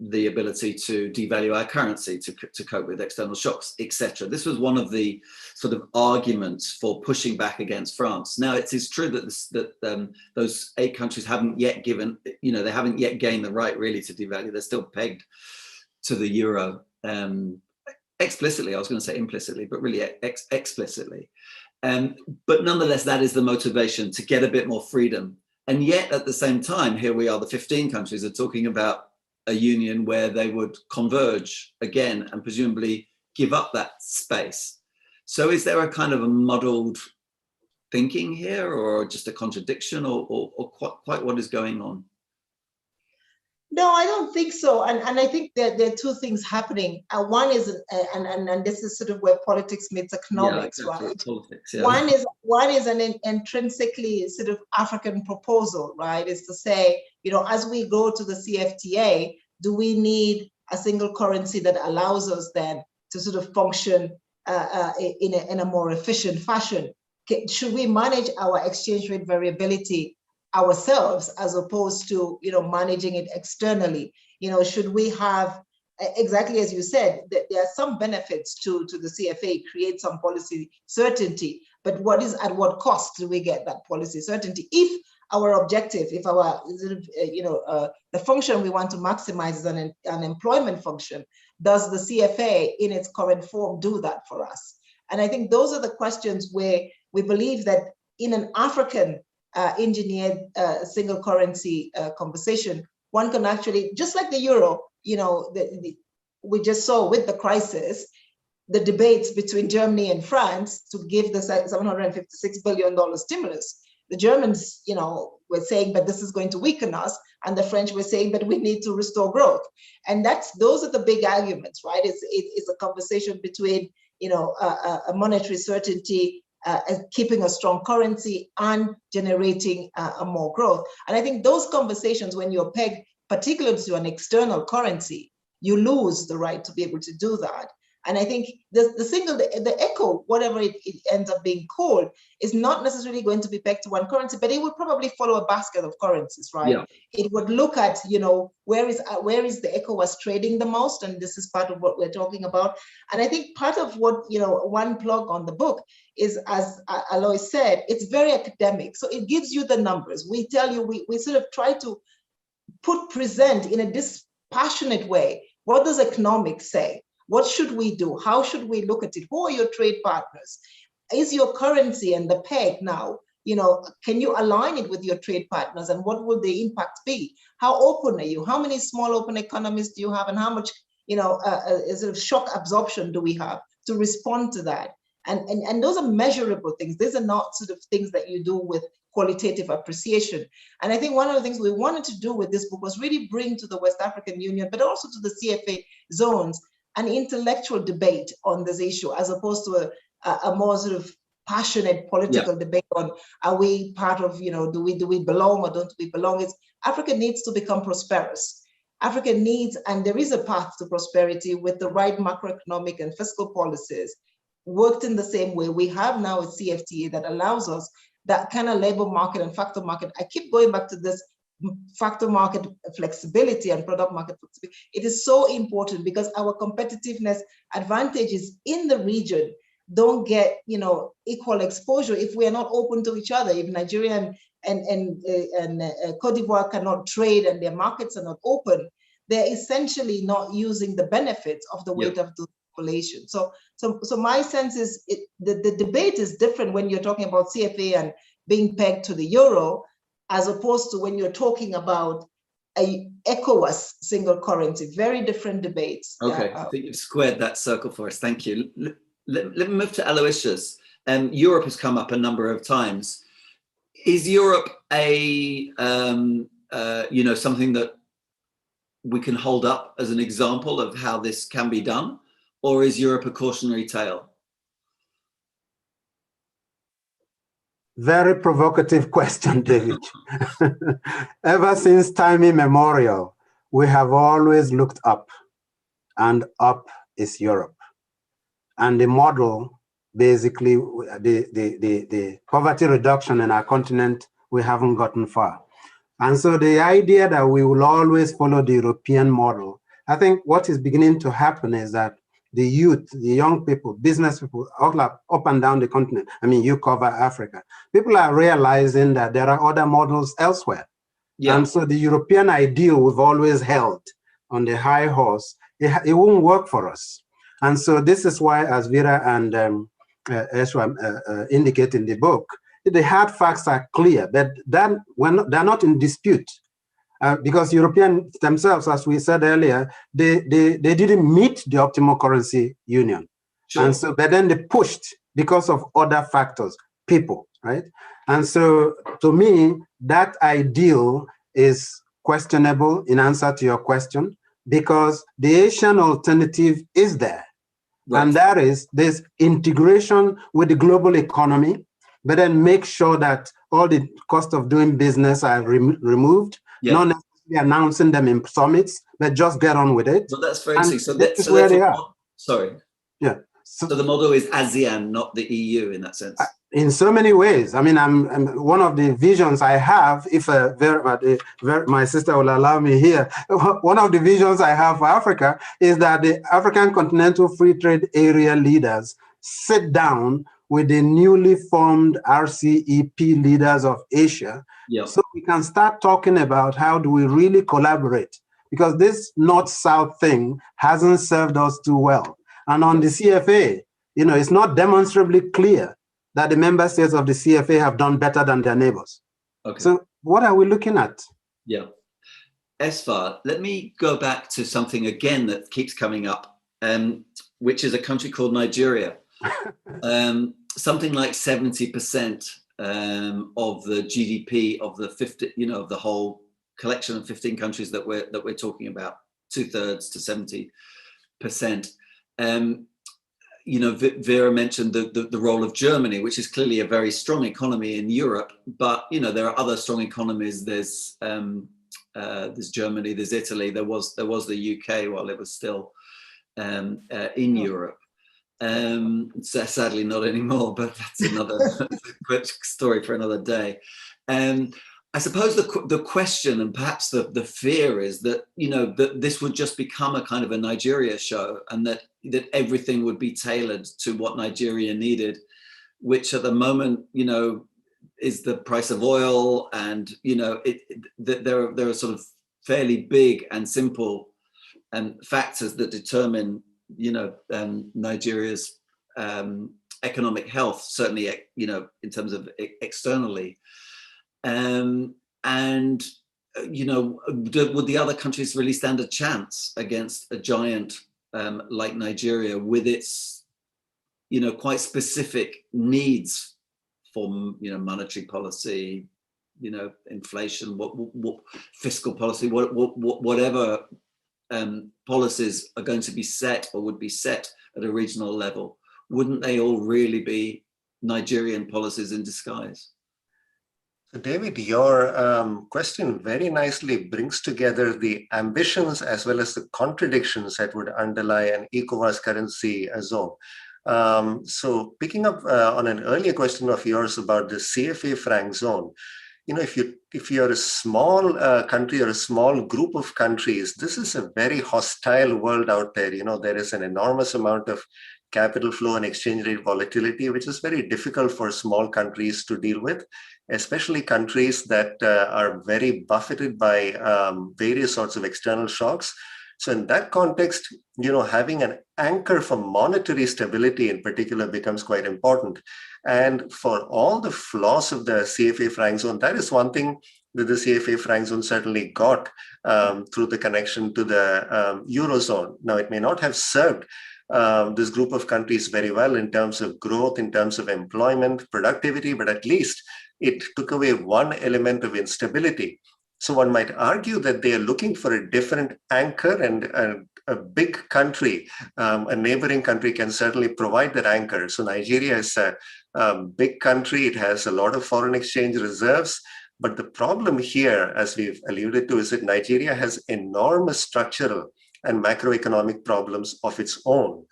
the ability to devalue our currency to cope with external shocks, etc. This was one of the sort of arguments for pushing back against France. Now, it is true that those 8 countries haven't yet given, you know, they haven't yet gained the right really to devalue. They're still pegged to the euro explicitly. I was going to say implicitly, but really explicitly. But nonetheless, that is the motivation, to get a bit more freedom. And yet, at the same time, here we are, the 15 countries are talking about a union where they would converge again and presumably give up that space. So is there a kind of a muddled thinking here, or just a contradiction, or quite what is going on? No, I don't think so. And I think that there are 2 things happening. One is, and this is sort of where politics meets economics, exactly. right? Politics, yeah. One is an intrinsically sort of African proposal, right? Is to say, you know, as we go to the CFTA, do we need a single currency that allows us then to sort of function in a more efficient fashion? Should we manage our exchange rate variability ourselves as opposed to, you know, managing it externally? You know, should we have, exactly as you said, that there are some benefits to the CFA, create some policy certainty, but at what cost do we get that policy certainty? If our objective, if our, you know, the function we want to maximize is an employment function, does the CFA in its current form do that for us? And I think those are the questions where we believe that in an African engineered single currency conversation, one can actually, just like the euro, you know, we just saw with the crisis, the debates between Germany and France to give the $756 billion stimulus. The Germans, you know, were saying, but this is going to weaken us. And the French were saying, but we need to restore growth. And those are the big arguments, right? It's a conversation between, you know, a monetary certainty, keeping a strong currency and generating more growth. And I think those conversations, when you're pegged particularly to an external currency, you lose the right to be able to do that. And I think the ECO, whatever it ends up being called, is not necessarily going to be pegged to one currency, but it would probably follow a basket of currencies, right? Yeah. It would look at, you know, where is the ECOWAS trading the most, and this is part of what we're talking about. And I think part of what, you know, one plug on the book is, as Aloy said, it's very academic. So it gives you the numbers. We tell you, we sort of try to present in a dispassionate way, what does economics say? What should we do? How should we look at it? Who are your trade partners? Is your currency and the peg now, you know, can you align it with your trade partners, and what will the impact be? How open are you? How many small open economies do you have, and how much, you know, sort of shock absorption do we have to respond to that? And those are measurable things. These are not sort of things that you do with qualitative appreciation. And I think one of the things we wanted to do with this book was really bring to the West African Union, but also to the CFA zones, an intellectual debate on this issue, as opposed to a more sort of passionate political debate on, are we part of, you know, do we belong or don't we belong? Africa needs to become prosperous. Africa needs, and there is a path to prosperity with the right macroeconomic and fiscal policies worked in the same way. We have now a CFTA that allows us that kind of labor market and factor market. I keep going back to this factor market flexibility and product market flexibility. It is so important because our competitiveness advantages in the region don't get, you know, equal exposure if we are not open to each other. If Nigeria and Cote d'Ivoire cannot trade and their markets are not open, they're essentially not using the benefits of the weight of the population. So my sense is the debate is different when you're talking about CFA and being pegged to the euro, as opposed to when you're talking about a ECOWAS single currency. Very different debates. Okay, I think you've squared that circle for us. Thank you. Let me move to Aloysius. Europe has come up a number of times. is Europe a something that we can hold up as an example of how this can be done, or is Europe a cautionary tale? Very provocative question, David. Ever since time immemorial, we have always looked up, and up is Europe. And the model, basically, the poverty reduction in our continent, we haven't gotten far. And so the idea that we will always follow the European model, I think what is beginning to happen is that the youth, the young people, business people, all up and down the continent, I mean, you cover Africa, people are realizing that there are other models elsewhere. Yeah. And so the European ideal we've always held on the high horse, it won't work for us. And so this is why, as Vera and Esra indicate in the book, the hard facts are clear, but they're not in dispute. Because Europeans themselves, as we said earlier, they didn't meet the optimal currency union. Sure. And so, but then they pushed because of other factors, people, right? And so to me, that ideal is questionable in answer to your question, because the Asian alternative is there. Right. And that is this integration with the global economy, but then make sure that all the cost of doing business are removed, not necessarily announcing them in summits, but just get on with it. Well, that's very interesting. So this is where they are. Sorry. Yeah. So the model is ASEAN, not the EU in that sense. In so many ways. I mean, I'm one of the visions I have, if my sister will allow me here, one of the visions I have for Africa is that the African Continental Free Trade Area leaders sit down with the newly formed RCEP leaders of Asia, so we can start talking about how do we really collaborate, because this North-South thing hasn't served us too well. And on the CFA, it's not demonstrably clear that the member states of the CFA have done better than their neighbors. Okay. So what are we looking at? Yeah. Esfar, let me go back to something again that keeps coming up, which is a country called Nigeria. Something like 70% of the GDP of the 50, of the whole collection of 15 countries that we're talking about, 2/3 to 70%. Vera mentioned the role of Germany, which is clearly a very strong economy in Europe, but there are other strong economies. There's Germany, there's Italy, there was the UK while it was still in Europe. Sadly not anymore, but that's another quick story for another day. I suppose the question and perhaps the fear is that that this would just become a kind of a Nigeria show, and that everything would be tailored to what Nigeria needed, which at the moment is the price of oil, and there are sort of fairly big and simple factors that determine Nigeria's economic health, certainly in terms of externally. Would the other countries really stand a chance against a giant like Nigeria with its quite specific needs for monetary policy, inflation, what fiscal policy, whatever policies are going to be set or would be set at a regional level? Wouldn't they all really be Nigerian policies in disguise? So David, your question very nicely brings together the ambitions as well as the contradictions that would underlie an ECOWAS currency zone. So picking up on an earlier question of yours about the CFA franc zone, if you're a small country or a small group of countries, this is a very hostile world out there. There is an enormous amount of capital flow and exchange rate volatility, which is very difficult for small countries to deal with, especially countries that are very buffeted by various sorts of external shocks. So in that context, having an anchor for monetary stability in particular becomes quite important. And for all the flaws of the CFA franc zone, that is one thing that the CFA franc zone certainly got through the connection to the Eurozone. Now, it may not have served this group of countries very well in terms of growth, in terms of employment, productivity, but at least it took away one element of instability. So one might argue that they are looking for a different anchor, and a big country, a neighboring country, can certainly provide that anchor. So Nigeria is a big country. It has a lot of foreign exchange reserves. But the problem here, as we've alluded to, is that Nigeria has enormous structural and macroeconomic problems of its own.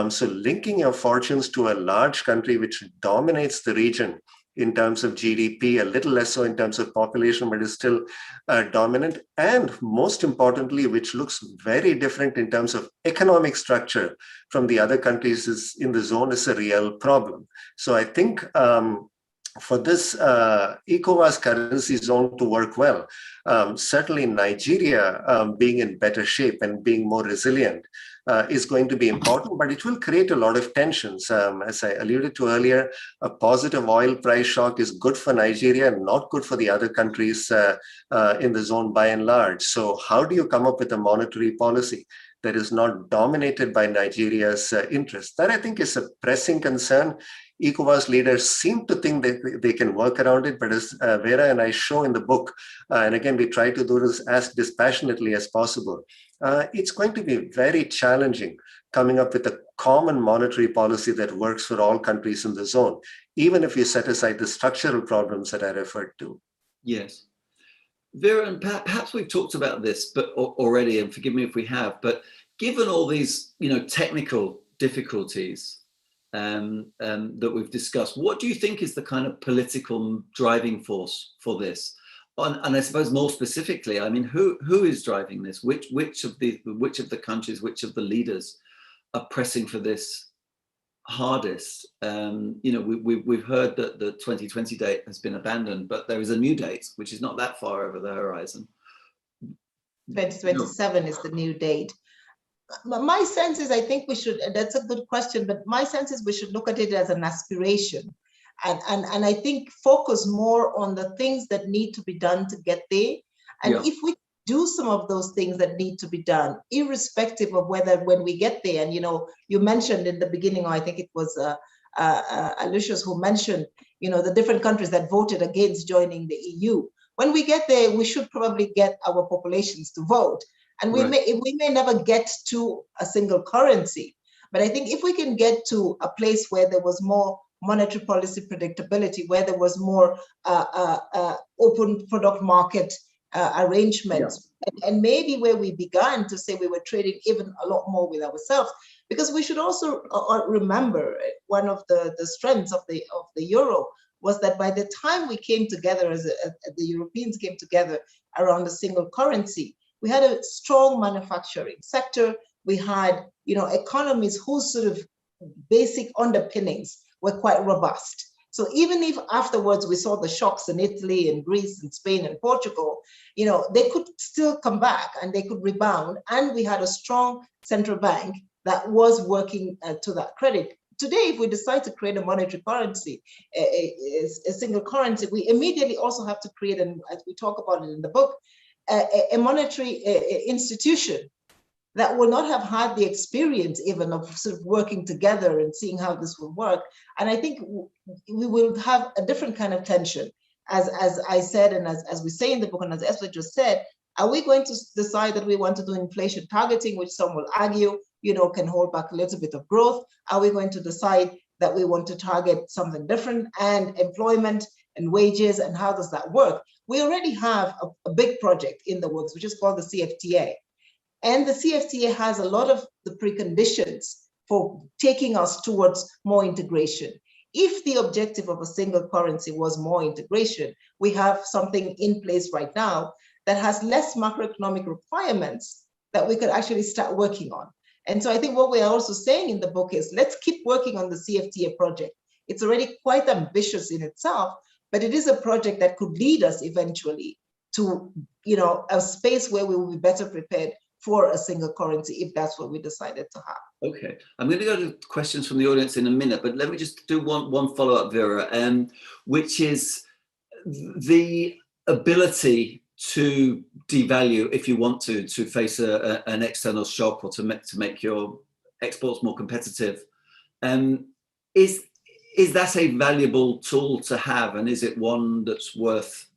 So linking your fortunes to a large country which dominates the region in terms of GDP, a little less so in terms of population, but is still dominant, and most importantly, which looks very different in terms of economic structure from the other countries in the zone, is a real problem. So I think for this ECOWAS currency zone to work well, certainly Nigeria being in better shape and being more resilient is going to be important, but it will create a lot of tensions. As I alluded to earlier, a positive oil price shock is good for Nigeria and not good for the other countries in the zone by and large. So how do you come up with a monetary policy that is not dominated by Nigeria's interests? That, I think, is a pressing concern. ECOWAS leaders seem to think that they can work around it, but as Vera and I show in the book, and again, we try to do this as dispassionately as possible, it's going to be very challenging coming up with a common monetary policy that works for all countries in the zone, even if you set aside the structural problems that I referred to. Yes. Vera, and perhaps we've talked about this but already, and forgive me if we have, but given all these, technical difficulties that we've discussed, what do you think is the kind of political driving force for this? And I suppose more specifically, I mean, who is driving this? Which of the countries, which of the leaders are pressing for this hardest? We've heard that the 2020 date has been abandoned, but there is a new date, which is not that far over the horizon. 2027 is the new date. My sense is, I think we should, that's a good question, but my sense is we should look at it as an aspiration. And I think focus more on the things that need to be done to get there. And if we do some of those things that need to be done, irrespective of whether when we get there, and you mentioned in the beginning, or I think it was Aloysius who mentioned, the different countries that voted against joining the EU. When we get there, we should probably get our populations to vote. And we may never get to a single currency, but I think if we can get to a place where there was more monetary policy predictability, where there was more open product market arrangements, and maybe where we began to say we were trading even a lot more with ourselves, because we should also remember one of the strengths of the euro was that by the time we came together, as the Europeans came together around a single currency, we had a strong manufacturing sector. We had, economies whose sort of basic underpinnings were quite robust. So even if afterwards we saw the shocks in Italy and Greece and Spain and Portugal, they could still come back and they could rebound. And we had a strong central bank that was working to that credit. Today, if we decide to create a monetary currency, a single currency, we immediately also have to create, and as we talk about it in the book, a monetary institution that will not have had the experience even of sort of working together and seeing how this will work. And I think we will have a different kind of tension. As I said, and as we say in the book, and as Esther just said, are we going to decide that we want to do inflation targeting, which some will argue, can hold back a little bit of growth? Are we going to decide that we want to target something different, and employment and wages, and how does that work? We already have a big project in the works, which is called the CFTA. And the CFTA has a lot of the preconditions for taking us towards more integration. If the objective of a single currency was more integration, we have something in place right now that has less macroeconomic requirements that we could actually start working on. And so I think what we are also saying in the book is, let's keep working on the CFTA project. It's already quite ambitious in itself, but it is a project that could lead us eventually to, a space where we will be better prepared for a single currency, if that's what we decided to have. Okay, I'm going to go to questions from the audience in a minute, but let me just do one follow-up, Vera, which is the ability to devalue if you want to face an external shock, or to make your exports more competitive. Is that a valuable tool to have, and is it one that's worth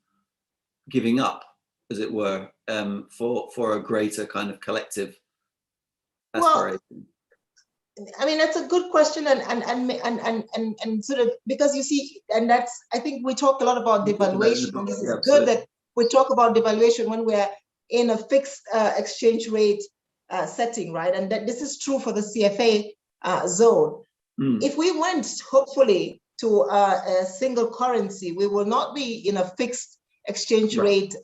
giving up, as it were, for a greater kind of collective aspiration? Well, I mean, that's a good question, and sort of, because you see, and that's, I think we talk a lot about devaluation, and this is good that we talk about devaluation when we're in a fixed exchange rate setting, right? And that this is true for the CFA zone. If we went, hopefully, to a single currency, we will not be in a fixed exchange rate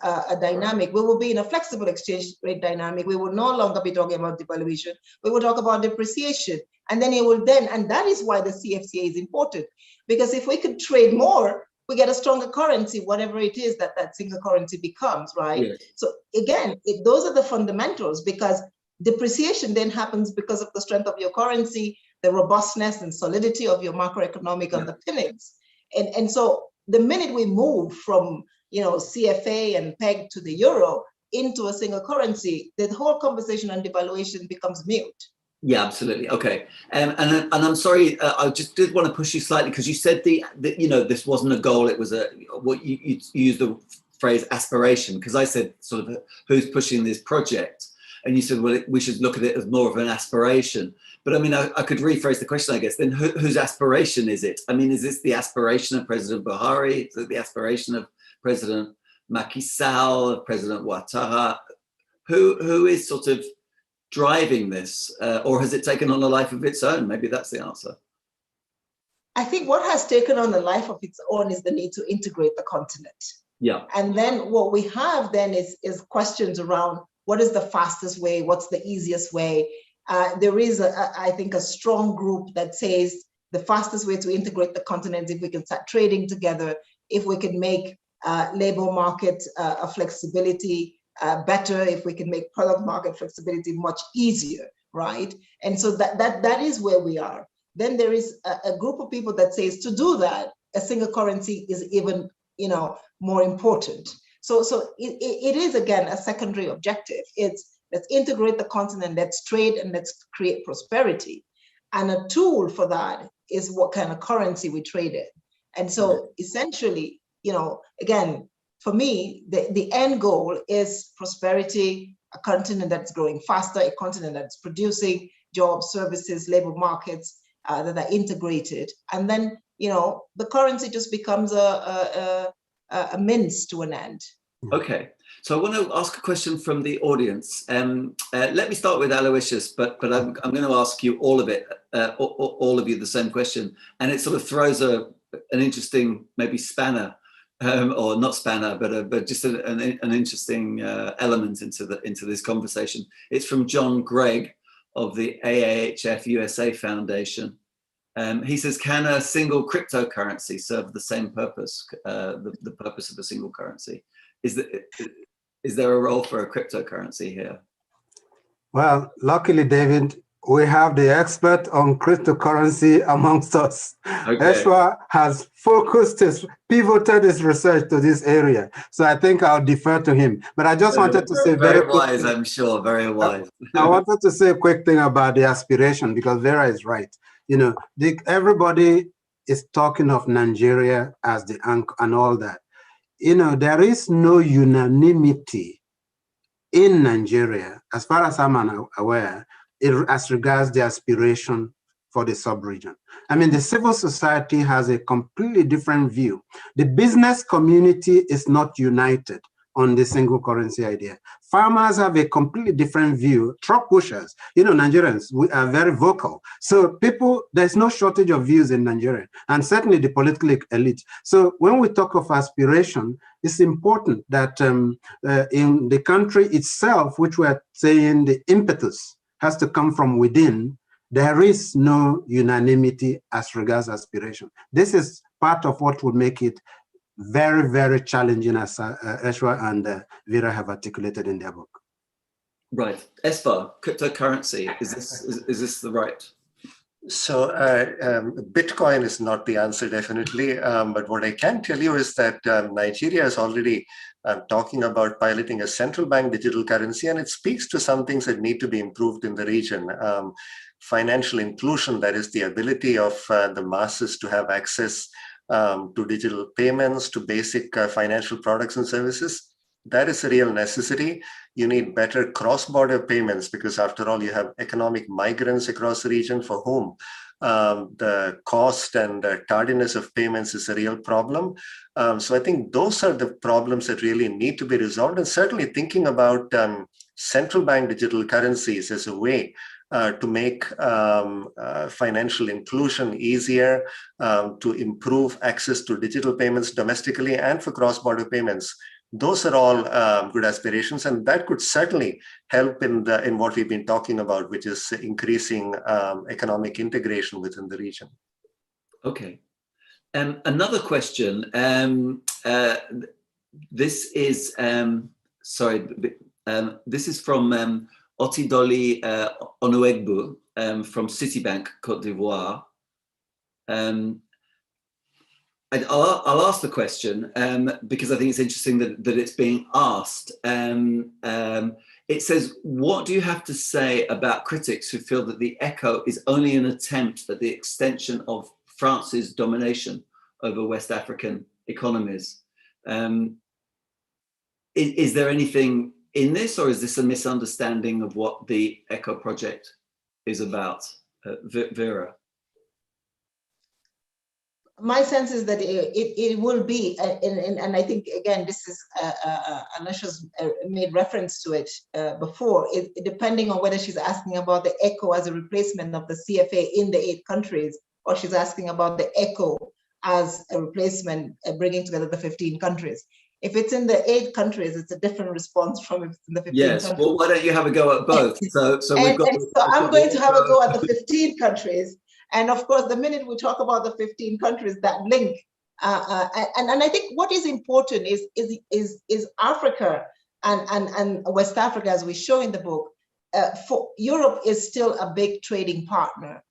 dynamic. We will be in a flexible exchange rate dynamic. We will no longer be talking about devaluation. We will talk about depreciation. And then it will then, and that is why the CFCA is important, because if we could trade more, we get a stronger currency, whatever it is that that single currency becomes, right? Yes. So again, those are the fundamentals, because depreciation then happens because of the strength of your currency, the robustness and solidity of your macroeconomic underpinnings. And so the minute we move from, you know, CFA and peg to the euro into a single currency, the whole conversation on devaluation becomes mute. Yeah, absolutely. Okay, and I'm sorry, I just did want to push you slightly, because you said the you know, this wasn't a goal; it was a, what you used the phrase aspiration, because I said sort of who's pushing this project, and you said, well, we should look at it as more of an aspiration. But I mean, I could rephrase the question, I guess. Then whose aspiration is it? I mean, is this the aspiration of President Buhari? Is it the aspiration of President Macky Sall, President Ouattara? Who is sort of driving this, or has it taken on a life of its own? Maybe that's the answer. I think what has taken on a life of its own is the need to integrate the continent. Yeah. And then what we have then is questions around what is the fastest way, what's the easiest way. There is, I think, a strong group that says the fastest way to integrate the continent, if we can start trading together, if we can make labor market flexibility better, if we can make product market flexibility much easier, right? And so that is where we are. Then there is a group of people that says to do that, a single currency is even, you know, more important. So it is, again, a secondary objective. It's let's integrate the continent, let's trade, and let's create prosperity. And a tool for that is what kind of currency we trade in. And so essentially, you know, again, for me, the end goal is prosperity, a continent that's growing faster, a continent that's producing jobs, services, labor markets that are integrated. And then, you know, the currency just becomes a means to an end. Okay, so I want to ask a question from the audience. Let me start with Aloysius, but I'm going to ask you all of it, all of you the same question, and it sort of throws an interesting maybe spanner, or not spanner, but just an interesting element into this conversation. It's from John Gregg of the AAHF USA Foundation. He says, can a single cryptocurrency serve the same purpose, the purpose of a single currency? Is there a role for a cryptocurrency here? Well, luckily, David, we have the expert on cryptocurrency amongst us. Okay. Eshwa has pivoted his research to this area. So I think I'll defer to him. But I just wanted to say very wise, I'm sure, very wise. I wanted to say a quick thing about the aspiration, because Vera is right. You know, everybody is talking of Nigeria as the anchor and all that. You know, there is no unanimity in Nigeria, as far as I'm aware, as regards the aspiration for the sub-region. I mean, the civil society has a completely different view. The business community is not united on the single currency idea. Farmers have a completely different view. Truck pushers, you know, Nigerians, we are very vocal. So people, there's no shortage of views in Nigeria, and certainly the political elite. So when we talk of aspiration, it's important that in the country itself, which we're saying the impetus has to come from within, there is no unanimity as regards aspiration. This is part of what would make it very, very challenging, as Eshwa and Vera have articulated in their book. Right. Esfa, cryptocurrency, is this the right? So Bitcoin is not the answer, definitely. But what I can tell you is that Nigeria is already talking about piloting a central bank digital currency, and it speaks to some things that need to be improved in the region. financial inclusion, that is the ability of the masses to have access to digital payments, to basic financial products and services. That is a real necessity. You need better cross-border payments because after all, you have economic migrants across the region for whom the cost and tardiness of payments is a real problem. So I think those are the problems that really need to be resolved. And certainly thinking about central bank digital currencies as a way to make financial inclusion easier, to improve access to digital payments domestically and for cross-border payments. Those are all good aspirations, and that could certainly help in what we've been talking about, which is increasing economic integration within the region. Okay. Another question. This is this is from Otidoli Onuegbu from Citibank, Côte d'Ivoire. I'll ask the question because I think it's interesting that it's being asked. It says, what do you have to say about critics who feel that the ECO is only an attempt at the extension of France's domination over West African economies? Is there anything in this, or is this a misunderstanding of what the ECO project is about? Vera? My sense is that it will be, and I think, again, this is, Anisha's made reference to it before, depending on whether she's asking about the ECO as a replacement of the CFA in the 8 countries, or she's asking about the ECO as a replacement, bringing together the 15 countries. If it's in the 8 countries, it's a different response from if it's in the 15 countries. Well, why don't you have a go at both? So I'm going to have a go at the 15 countries. And of course, the minute we talk about the 15 countries, that link, and I think what is important is Africa and West Africa, as we show in the book. For Europe is still a big trading partner,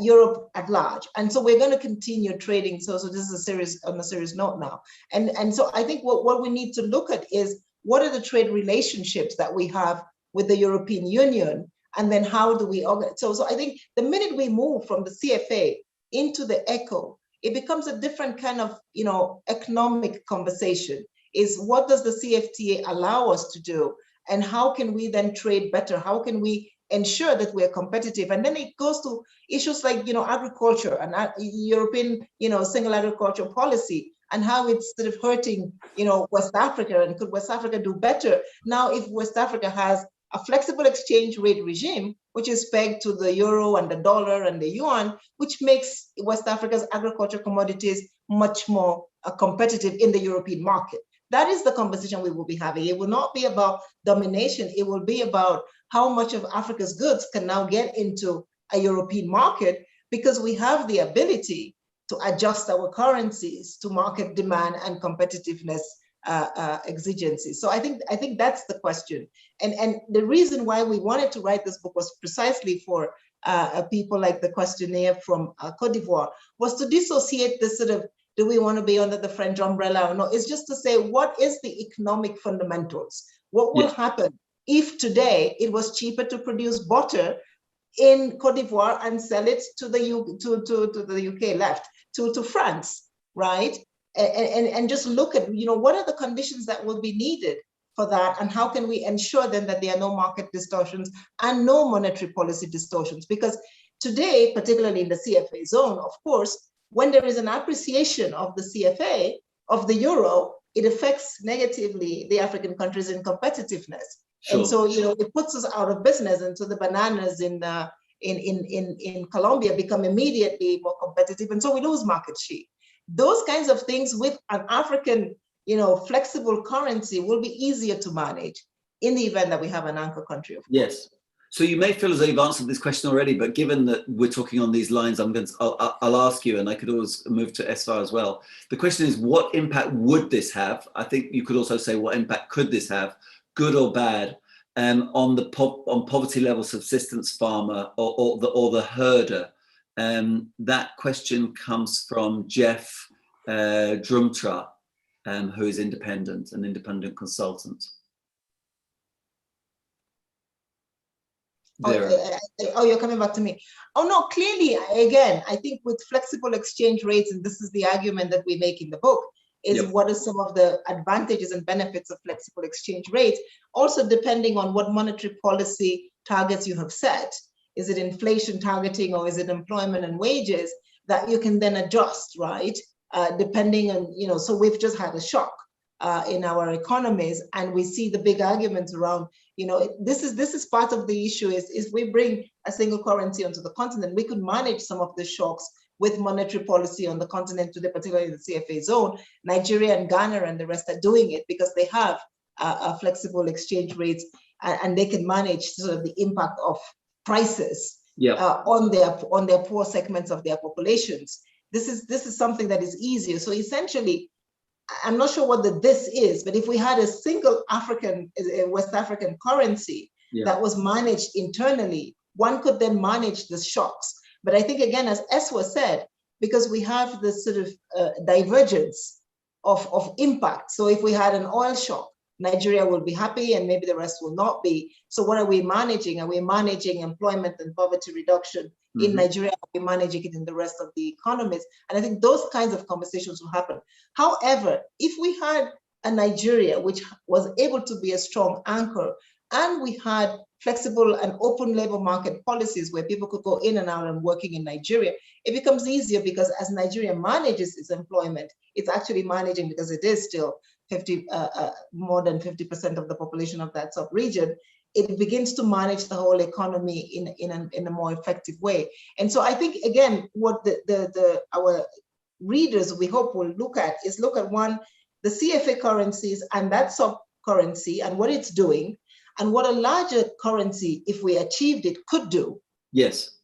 Europe at large, and so we're going to continue trading. So this is on a serious note now, and so I think what we need to look at is what are the trade relationships that we have with the European Union. And then how do we organize? So I think the minute we move from the CFA into the ECO, it becomes a different kind of, economic conversation. Is what does the CFTA allow us to do? And how can we then trade better? How can we ensure that we're competitive? And then it goes to issues like, agriculture and European, single agriculture policy, and how it's sort of hurting, West Africa, and could West Africa do better? Now, if West Africa has a flexible exchange rate regime, which is pegged to the euro and the dollar and the yuan, which makes West Africa's agriculture commodities much more competitive in the European market. That is the conversation we will be having. It will not be about domination. It will be about how much of Africa's goods can now get into a European market, because we have the ability to adjust our currencies to market demand and competitiveness exigencies. So I think that's the question, and the reason why we wanted to write this book was precisely for people like the questionnaire from Côte d'Ivoire, was to dissociate this sort of, do we want to be under the French umbrella or not? It's just to say, what is the economic fundamentals? What will happen if today it was cheaper to produce butter in Côte d'Ivoire and sell it to the UK left, to France, right? And just look at, what are the conditions that will be needed for that, and how can we ensure then that there are no market distortions and no monetary policy distortions? Because today, particularly in the CFA zone, of course, when there is an appreciation of the CFA, of the euro, it affects negatively the African countries in competitiveness. Sure. And so, it puts us out of business, and so the bananas in Colombia become immediately more competitive, and so we lose market share. Those kinds of things with an African, flexible currency will be easier to manage in the event that we have an anchor country. Yes. So you may feel as though you've answered this question already, but given that we're talking on these lines, I'll ask you, and I could always move to Esfar as well. The question is, what impact would this have? I think you could also say, what impact could this have, good or bad, on poverty level subsistence farmer or the herder? That question comes from Jeff Drumtra, who is an independent consultant. Oh, you're coming back to me. Oh no, clearly, again, I think with flexible exchange rates, and this is the argument that we make in the book, is what are some of the advantages and benefits of flexible exchange rates, also depending on what monetary policy targets you have set. Is it inflation targeting or is it employment and wages that you can then adjust, right? Depending on, so we've just had a shock in our economies, and we see the big arguments around, this is part of the issue is we bring a single currency onto the continent, we could manage some of the shocks with monetary policy on the continent today, particularly in the CFA zone. Nigeria and Ghana and the rest are doing it because they have flexible exchange rates, and they can manage sort of the impact of prices on their poor segments of their populations. This is something that is easier. So essentially, I'm not sure what this is, but if we had a single West African currency that was managed internally, one could then manage the shocks. But I think, again, as Eswa said, because we have this sort of divergence of impact. So if we had an oil shock, Nigeria will be happy and maybe the rest will not be. So what are we managing? Are we managing employment and poverty reduction in Nigeria? Are we managing it in the rest of the economies? And I think those kinds of conversations will happen. However, if we had a Nigeria which was able to be a strong anchor, and we had flexible and open labor market policies where people could go in and out and working in Nigeria, it becomes easier because as Nigeria manages its employment, it's actually managing, because it is still more than 50% of the population of that sub-region, it begins to manage the whole economy in a more effective way. And so I think, again, what our readers, we hope, will look at one, the CFA currencies and that sub-currency and what it's doing, and what a larger currency, if we achieved it, could do. Yes.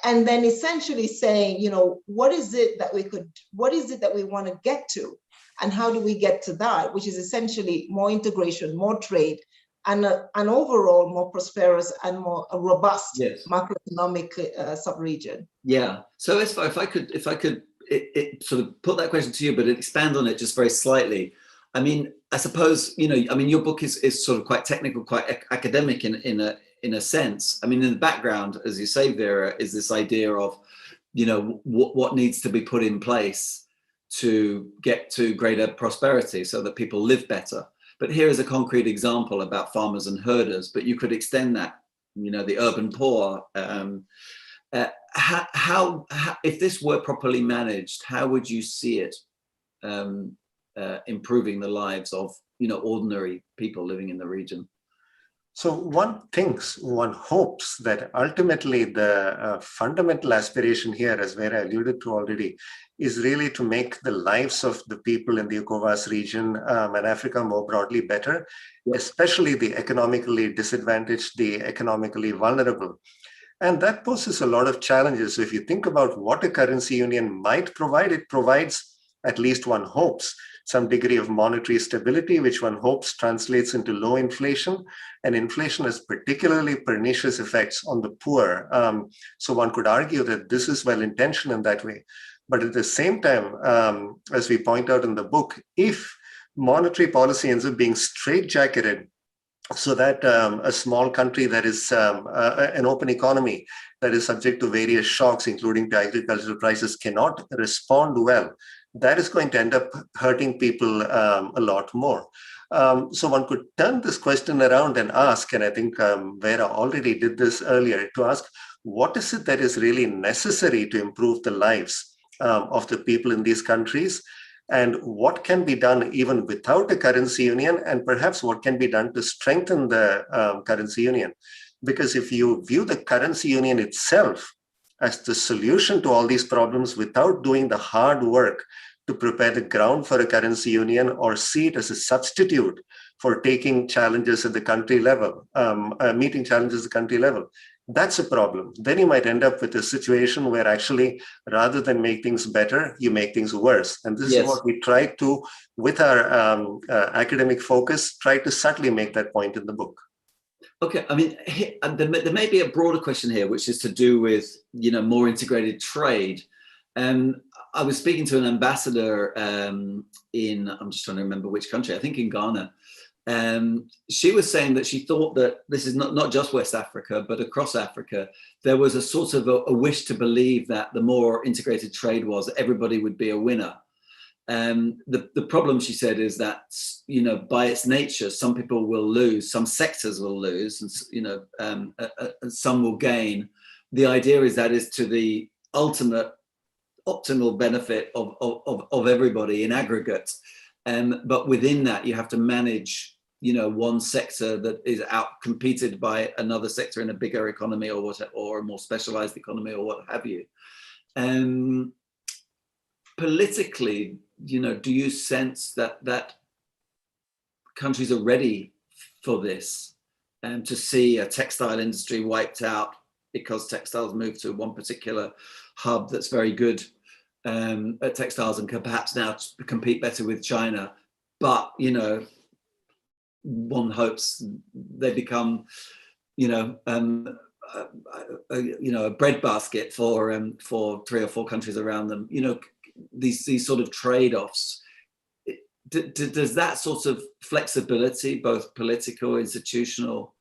And then essentially saying, what is it that we want to get to? And how do we get to that, which is essentially more integration, more trade, and an overall more prosperous and more robust macroeconomic sub-region. Yeah. So if I could sort of put that question to you, but expand on it just very slightly. I mean, I suppose, your book is sort of quite technical, quite academic in a sense. I mean, in the background, as you say, Vera, is this idea of, what needs to be put in place to get to greater prosperity so that people live better. But here is a concrete example about farmers and herders, but you could extend that, the urban poor. How if this were properly managed, how would you see it improving the lives of, ordinary people living in the region? So one hopes that ultimately the fundamental aspiration here, as Vera alluded to already, is really to make the lives of the people in the ECOWAS region and Africa more broadly better, especially the economically disadvantaged, the economically vulnerable. And that poses a lot of challenges. So if you think about what a currency union might provide, it provides, at least one hopes, some degree of monetary stability, which one hopes translates into low inflation. And inflation has particularly pernicious effects on the poor. So one could argue that this is well-intentioned in that way. But at the same time, as we point out in the book, if monetary policy ends up being straitjacketed, so that a small country that is an open economy that is subject to various shocks, including to agricultural prices, cannot respond well, that is going to end up hurting people a lot more. So one could turn this question around and ask, and I think Vera already did this earlier, to ask, what is it that is really necessary to improve the lives of the people in these countries? And what can be done even without a currency union, and perhaps what can be done to strengthen the currency union? Because if you view the currency union itself as the solution to all these problems without doing the hard work to prepare the ground for a currency union, or see it as a substitute for taking challenges at the country level, meeting challenges at the country level, that's a problem. Then you might end up with a situation where actually, rather than make things better, you make things worse. And this is what we try to, with our academic focus, try to subtly make that point in the book. Okay, I mean, there may be a broader question here, which is to do with, more integrated trade. I was speaking to an ambassador I'm just trying to remember which country, I think in Ghana, She was saying that she thought that this is not just West Africa, but across Africa, there was a sort of a wish to believe that the more integrated trade was, everybody would be a winner. The problem, she said, is that, you know, by its nature, some people will lose, some sectors will lose, and, you know, some will gain. The idea is that is to the optimal benefit of everybody in aggregate. But within that, you have to manage, you know, one sector that is out-competed by another sector in a bigger economy or or a more specialized economy or what have you. Politically, you know, do you sense that countries are ready for this, and to see a textile industry wiped out because textiles move to one particular hub that's very good at textiles and can perhaps now compete better with China, but, you know, one hopes they become, you know, a breadbasket for 3 or 4 countries around them. You know, these sort of trade-offs. Does that sort of flexibility, both political, institutional,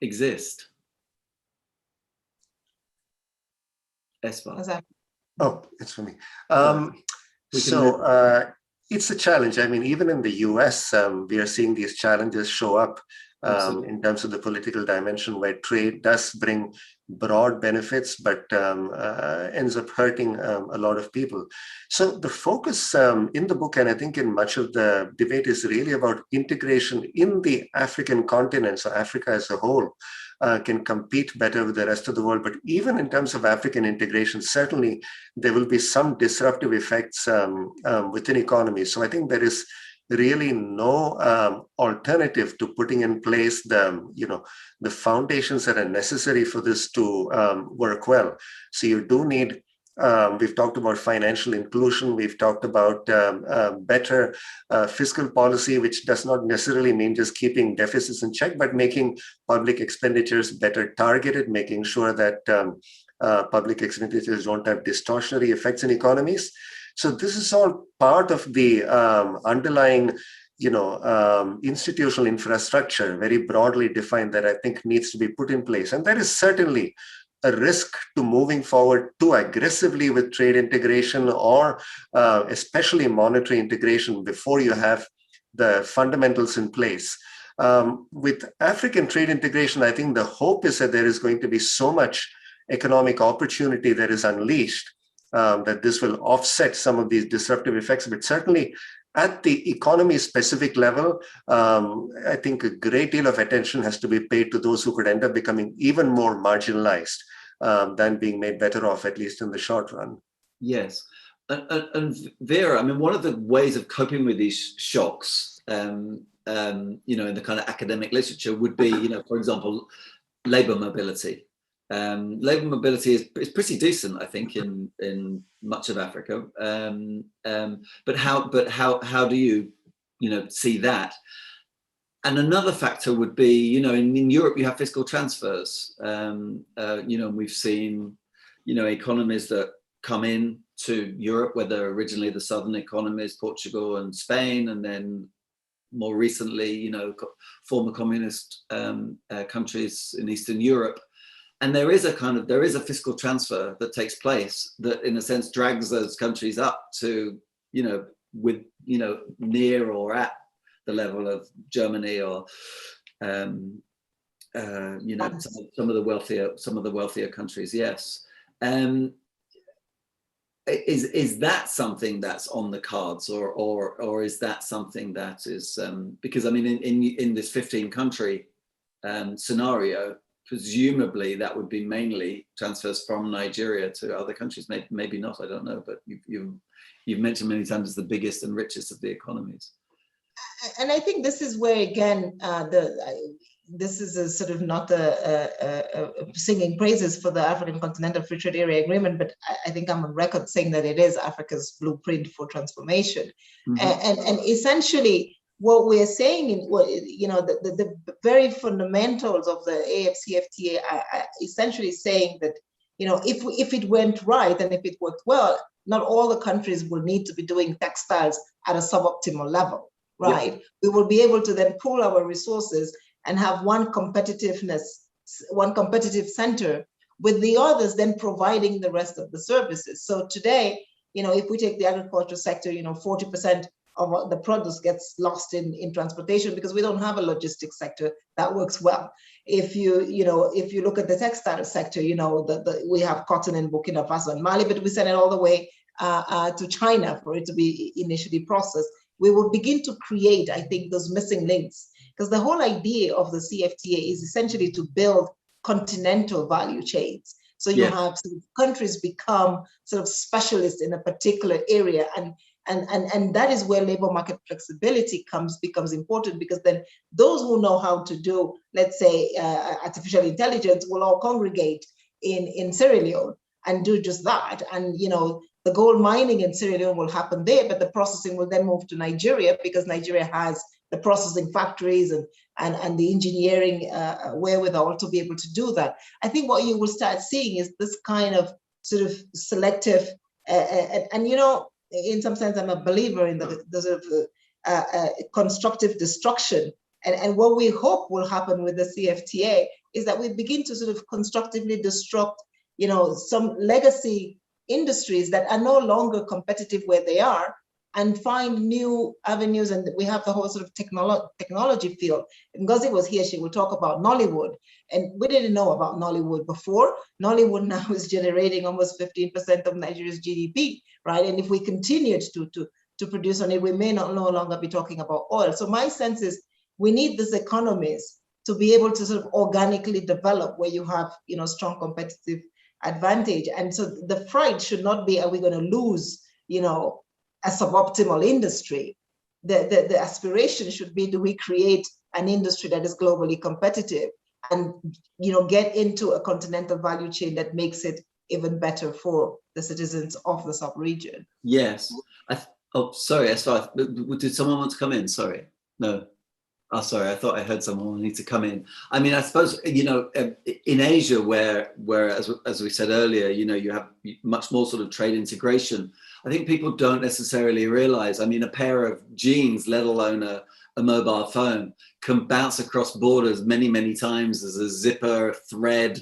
exist? Espa. Oh, it's for me. It's a challenge. I mean, even in the US, we are seeing these challenges show up in terms of the political dimension, where trade does bring broad benefits, but ends up hurting a lot of people. So the focus in the book, and I think in much of the debate, is really about integration in the African continent. So Africa as a whole can compete better with the rest of the world. But even in terms of African integration, certainly there will be some disruptive effects within economies. So I think there is really no alternative to putting in place the foundations that are necessary for this to work well. So you do need, we've talked about financial inclusion, we've talked about better fiscal policy, which does not necessarily mean just keeping deficits in check, but making public expenditures better targeted, making sure that public expenditures don't have distortionary effects in economies. So this is all part of the underlying, institutional infrastructure, very broadly defined, that I think needs to be put in place. And there is certainly a risk to moving forward too aggressively with trade integration, or especially monetary integration, before you have the fundamentals in place. With African trade integration, I think the hope is that there is going to be so much economic opportunity that is unleashed that this will offset some of these disruptive effects. But certainly at the economy-specific level, I think a great deal of attention has to be paid to those who could end up becoming even more marginalized than being made better off, at least in the short run. Yes. And Vera, I mean, one of the ways of coping with these shocks, in the kind of academic literature would be, for example, labor mobility. Labor mobility is pretty decent, I think, in much of Africa. But how do you, see that? And another factor would be, in Europe you have fiscal transfers. We've seen, economies that come in to Europe, whether originally the southern economies, Portugal and Spain, and then more recently, former communist countries in Eastern Europe. And there is a fiscal transfer that takes place that, in a sense, drags those countries up to, near or at the level of Germany or, some of the wealthier countries. Yes. Is that something that's on the cards, or is that something that is because I mean in this 15-country scenario, presumably that would be mainly transfers from Nigeria to other countries. Maybe not, I don't know, but you've mentioned many times it's the biggest and richest of the economies. And I think this is where, again, this is a sort of not a singing praises for the African Continental Free Trade Area Agreement, but I think I'm on record saying that it is Africa's blueprint for transformation. Mm-hmm. And essentially, what we're saying, the very fundamentals of the AFCFTA are essentially saying that, if it went right and if it worked well, not all the countries will need to be doing textiles at a suboptimal level. right? We will be able to then pool our resources and have one competitive center, with the others then providing the rest of the services. So today, if we take the agriculture sector, 40% of the produce gets lost in transportation because we don't have a logistics sector that works well. If you look at the textile sector, we have cotton in Burkina Faso and Mali, but we send it all the way to China for it to be initially processed. We will begin to create, I think, those missing links, because the whole idea of the CFTA is essentially to build continental value chains. So you have countries become sort of specialists in a particular area, and that is where labor market flexibility becomes important, because then those who know how to do, let's say, artificial intelligence will all congregate in Sierra Leone and do just that. And the gold mining in Sierra Leone will happen there, but the processing will then move to Nigeria, because Nigeria has the processing factories and the engineering wherewithal to be able to do that. I think what you will start seeing is this kind of sort of selective, in some sense, I'm a believer in the sort of constructive destruction. And what we hope will happen with the CFTA is that we begin to sort of constructively destruct, some legacy industries that are no longer competitive where they are, and find new avenues. And we have the whole sort of technology field. Ngozi was here, she will talk about Nollywood. And we didn't know about Nollywood before. Nollywood now is generating almost 15% of Nigeria's GDP, right? And if we continued to produce on it, we may no longer be talking about oil. So my sense is we need these economies to be able to sort of organically develop, where you have, strong competitive advantage. And so the fright should not be, are we going to lose, a suboptimal industry? The aspiration should be, do we create an industry that is globally competitive and get into a continental value chain that makes it even better for the citizens of the sub-region? Yes. Sorry, did someone want to come in? Sorry. No. Oh, sorry, I thought I heard someone need to come in. I mean, I suppose, in Asia, where as we said earlier, you have much more sort of trade integration. I think people don't necessarily realize, I mean, a pair of jeans, let alone a mobile phone, can bounce across borders many, many times as a zipper, thread,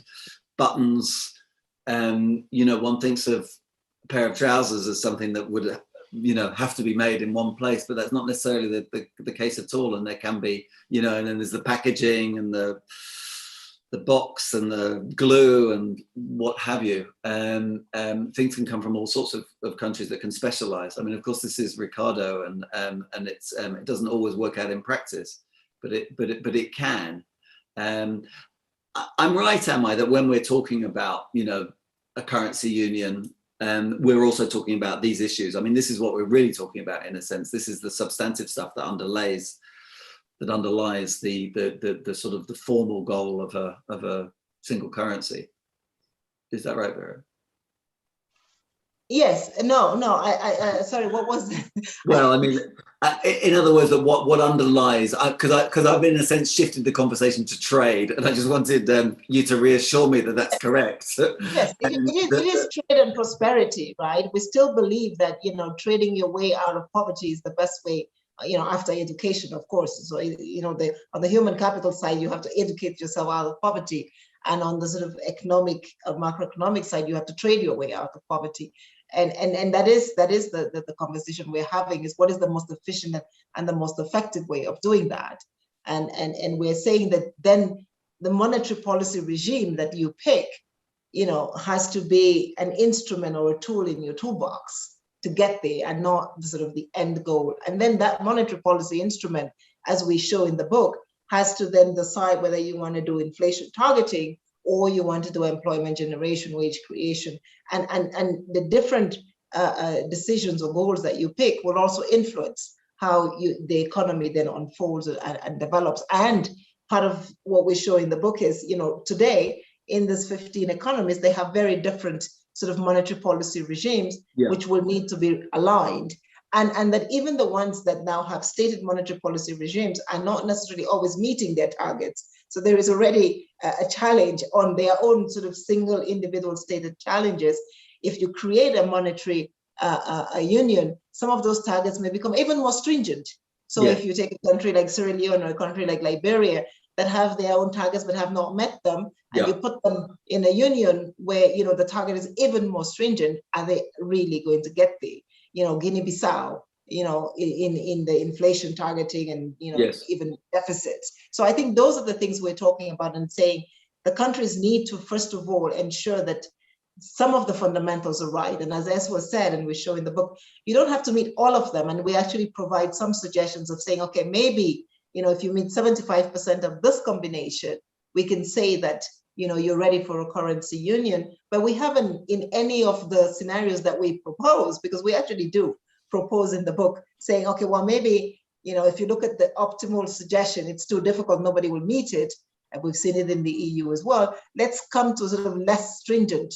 buttons. One thinks of a pair of trousers as something that would have to be made in one place, but that's not necessarily the case at all. And there can be, and then there's the packaging and the box and the glue and what have you. Things can come from all sorts of countries that can specialize. I mean, of course, this is Ricardo, and it's it doesn't always work out in practice, but it can. I'm right, am I, that when we're talking about a currency union, we're also talking about these issues? I mean, this is what we're really talking about, in a sense. This is the substantive stuff that underlies the sort of the formal goal of a single currency. Is that right, Vera? Yes. No. I sorry. What was that? Well, I mean, in other words, what underlies? Because I've in a sense shifted the conversation to trade, and I just wanted you to reassure me that that's correct. Yes, it is trade and prosperity, right? We still believe that trading your way out of poverty is the best way. After education, of course. So on the human capital side, you have to educate yourself out of poverty, and on the sort of economic, macroeconomic side, you have to trade your way out of poverty. And that is the conversation we're having, is what is the most efficient and the most effective way of doing that. And we're saying that then the monetary policy regime that you pick, has to be an instrument or a tool in your toolbox to get there, and not the end goal. And then that monetary policy instrument, as we show in the book, has to then decide whether you want to do inflation targeting or you want to do employment generation, wage creation. And the different decisions or goals that you pick will also influence how the economy then unfolds and develops. And part of what we show in the book is, today in this 15 economies, they have very different sort of monetary policy regimes, which will need to be aligned. And that even the ones that now have stated monetary policy regimes are not necessarily always meeting their targets. So there is already a challenge on their own sort of single individual stated challenges. If you create a monetary union, some of those targets may become even more stringent. So if you take a country like Sierra Leone or a country like Liberia that have their own targets but have not met them, and you put them in a union where the target is even more stringent, are they really going to get there? Guinea-Bissau, in the inflation targeting and even deficits. So I think those are the things we're talking about and saying the countries need to first of all ensure that some of the fundamentals are right. And as Eswa said, and we show in the book, you don't have to meet all of them. And we actually provide some suggestions of saying, okay, maybe, if you meet 75% of this combination, we can say that, you're ready for a currency union. But we haven't in any of the scenarios that we propose, because we actually do propose in the book saying, okay, well, maybe, if you look at the optimal suggestion, it's too difficult, nobody will meet it. And we've seen it in the EU as well. Let's come to sort of less stringent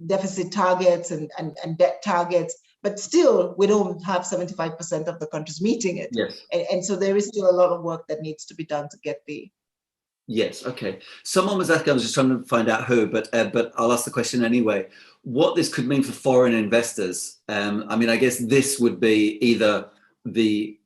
deficit targets and debt targets, but still we don't have 75% of the countries meeting it. Yes. And so there is still a lot of work that needs to be done to get there. Yes, okay. Someone was asking, I was just trying to find out who, but I'll ask the question anyway. What this could mean for foreign investors? I mean, I guess this would be either the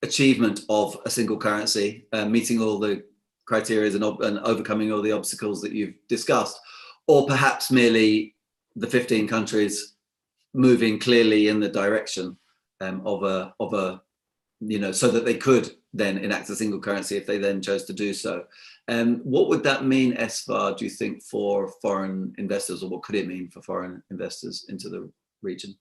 achievement of a single currency, meeting all the criteria and overcoming all the obstacles that you've discussed, or perhaps merely the 15 countries moving clearly in the direction of a so that they could then enact a single currency if they then chose to do so. What would that mean, Esfa, do you think, for foreign investors, or what could it mean for foreign investors into the region?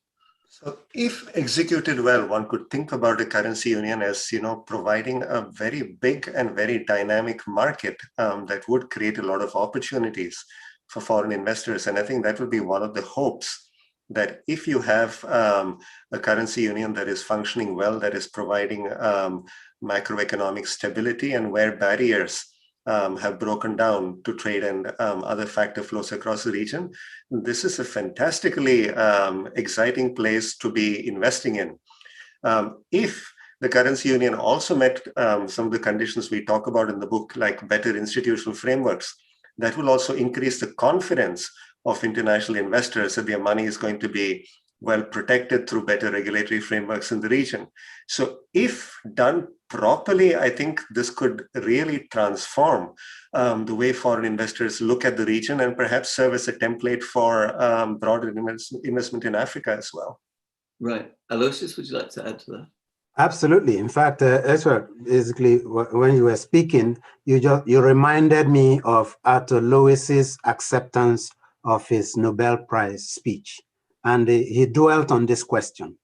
So if executed well, one could think about a currency union as, providing a very big and very dynamic market that would create a lot of opportunities for foreign investors. And I think that would be one of the hopes, that if you have a currency union that is functioning well, that is providing macroeconomic stability, and where barriers have broken down to trade and other factor flows across the region, this is a fantastically exciting place to be investing in. If the currency union also met some of the conditions we talk about in the book, like better institutional frameworks, that will also increase the confidence of international investors that their money is going to be well protected through better regulatory frameworks in the region. So if done properly, I think this could really transform the way foreign investors look at the region, and perhaps serve as a template for broader investment in Africa as well. Right. Aloysius, would you like to add to that? Absolutely. In fact, Ezra, basically, when you were speaking, you reminded me of Arthur Lewis's acceptance of his Nobel Prize speech. And he dwelt on this question,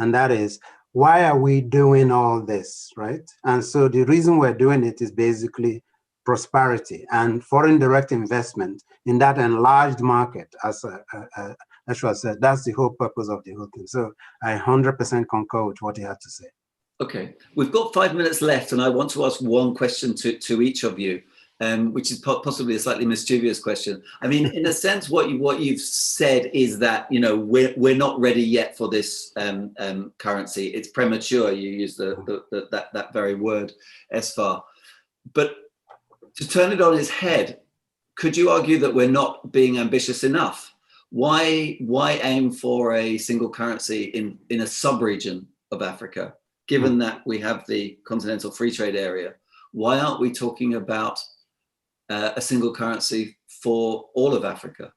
and that is, why are we doing all this, right? And so the reason we're doing it is basically prosperity and foreign direct investment in that enlarged market, as Ashwa said. That's the whole purpose of the whole thing. So I 100% concur with what he had to say. Okay, we've got 5 minutes left, and I want to ask one question to each of you, which is possibly a slightly mischievous question. I mean, in a sense, what you've said is that we're not ready yet for this currency. It's premature. You use that very word, Esfa. But to turn it on its head, could you argue that we're not being ambitious enough? Why aim for a single currency in a sub-region of Africa, given that we have the continental free trade area? Why aren't we talking about a single currency for all of Africa?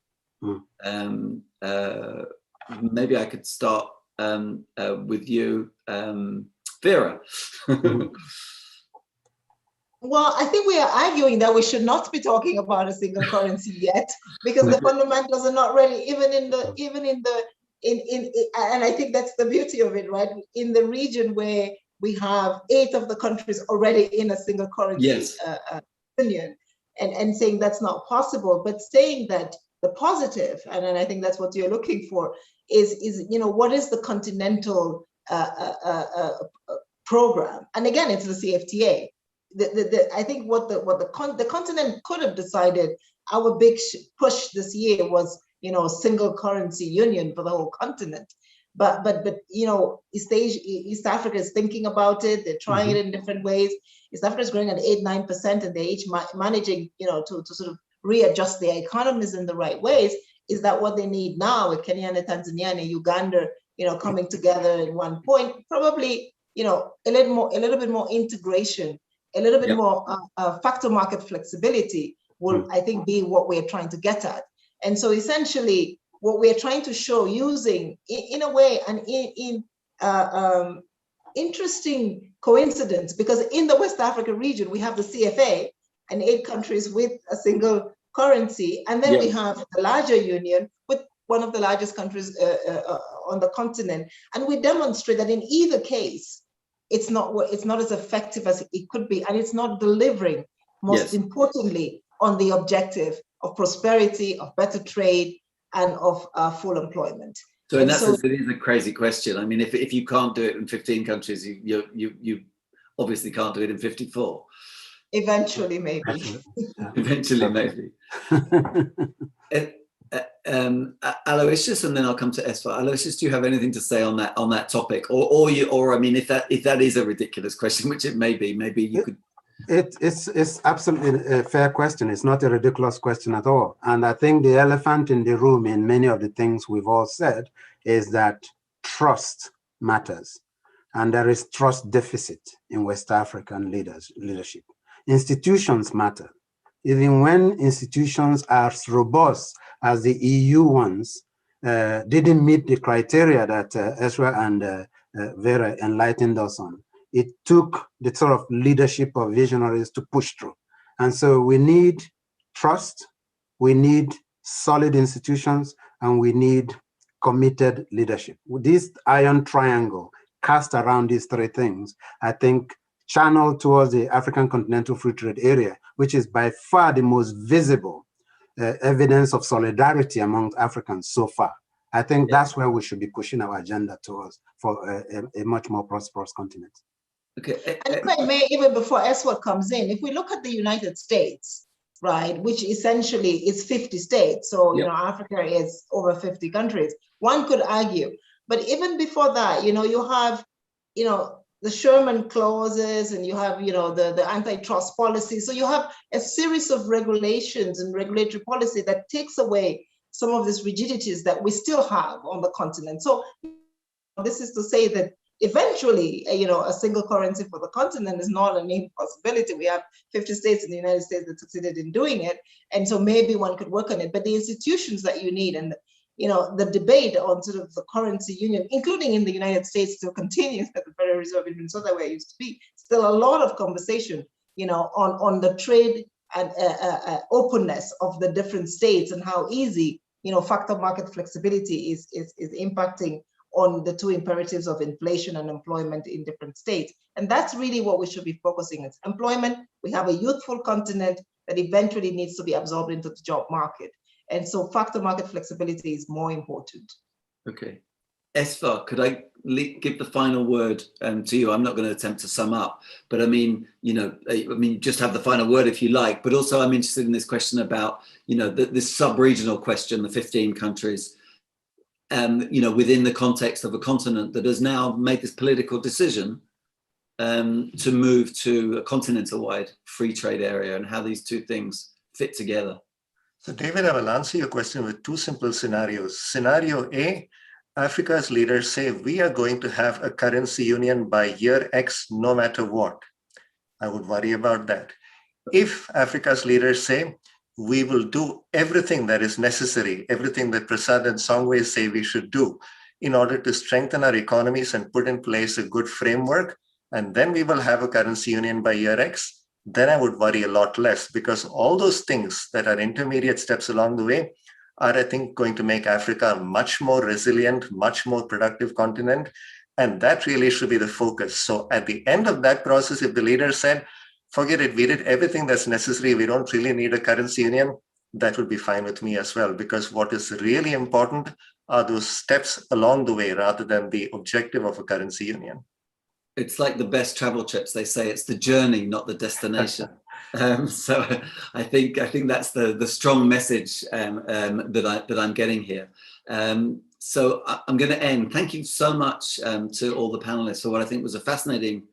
Maybe I could start with you, Vera. Well, I think we are arguing that we should not be talking about a single currency yet, because the fundamentals are not ready, and I think that's the beauty of it, right? In the region where we have 8 of the countries already in a single currency union, and saying that's not possible, but saying that the positive, and I think that's what you're looking for, is what is the continental program? And again, it's the CFTA. I think what the continent could have decided, our big push this year was single currency union for the whole continent, but East Africa is thinking about it. They're trying it in different ways. East Africa is growing at 8-9%, and they're each managing to sort of readjust their economies in the right ways. Is that what they need now with Kenya and Tanzania and Uganda coming together in one point, probably, a little bit more integration, a little bit more factor market flexibility will, I think, be what we're trying to get at. And so essentially, what we're trying to show using, in a way, an interesting coincidence, because in the West Africa region, we have the CFA and 8 countries with a single currency. And then we have the larger union with one of the largest countries on the continent. And we demonstrate that in either case, it's not as effective as it could be, and it's not delivering, most importantly, on the objective of prosperity, of better trade, and of full employment. So in that sense, it is a crazy question. I mean, if you can't do it in 15 countries, you obviously can't do it in 54. Eventually, maybe. Eventually, maybe. Aloysius, and then I'll come to Esfa. Aloysius, do you have anything to say on that topic, or I mean, if that is a ridiculous question, which it may be, maybe you could. It's absolutely a fair question. It's not a ridiculous question at all. And I think the elephant in the room in many of the things we've all said is that trust matters, and there is trust deficit in West African leadership. Institutions matter. Even when institutions are as robust as the EU ones, didn't meet the criteria that Ezra and Vera enlightened us on. It took the sort of leadership of visionaries to push through. And so we need trust, we need solid institutions, and we need committed leadership. This iron triangle cast around these 3 things, I think, channeled towards the African Continental Free Trade Area, which is by far the most visible evidence of solidarity among Africans so far. I think that's where we should be pushing our agenda towards for a much more prosperous continent. Okay. And if I may, even before Eswat comes in, if we look at the United States, right, which essentially is 50 states, so Africa is over 50 countries, one could argue. But even before that, you have, the Sherman clauses, and you have, the antitrust policy. So you have a series of regulations and regulatory policy that takes away some of these rigidities that we still have on the continent. So this is to say that eventually, a single currency for the continent is not an impossibility. We have 50 states in the United States that succeeded in doing it. And so maybe one could work on it, but the institutions that you need and the debate on sort of the currency union, including in the United States, still continues at the Federal Reserve in Minnesota, where it used to be. Still a lot of conversation, on the trade and openness of the different states and how easy, factor market flexibility is impacting on the 2 imperatives of inflation and employment in different states. And that's really what we should be focusing on. Employment, we have a youthful continent that eventually needs to be absorbed into the job market. And so factor market flexibility is more important. Okay. Esfa, could I give the final word to you? I'm not going to attempt to sum up, but I mean, just have the final word if you like, but also I'm interested in this question about, this sub-regional question, the 15 countries, within the context of a continent that has now made this political decision to move to a continental-wide free trade area, and how these 2 things fit together. So David, I will answer your question with 2 simple scenarios. Scenario A, Africa's leaders say, we are going to have a currency union by year X, no matter what. I would worry about that. If Africa's leaders say, we will do everything that is necessary, everything that Prasad and Songwe say we should do in order to strengthen our economies and put in place a good framework, and then we will have a currency union by year X, then I would worry a lot less, because all those things that are intermediate steps along the way are, I think, going to make Africa a much more resilient, much more productive continent. And that really should be the focus. So at the end of that process, if the leader said, forget it, we did everything that's necessary, we don't really need a currency union, that would be fine with me as well, because what is really important are those steps along the way rather than the objective of a currency union. It's like the best travel trips. They say it's the journey, not the destination. So I think that's the strong message that I'm getting here. So I'm going to end. Thank you so much to all the panelists for what I think was a fascinating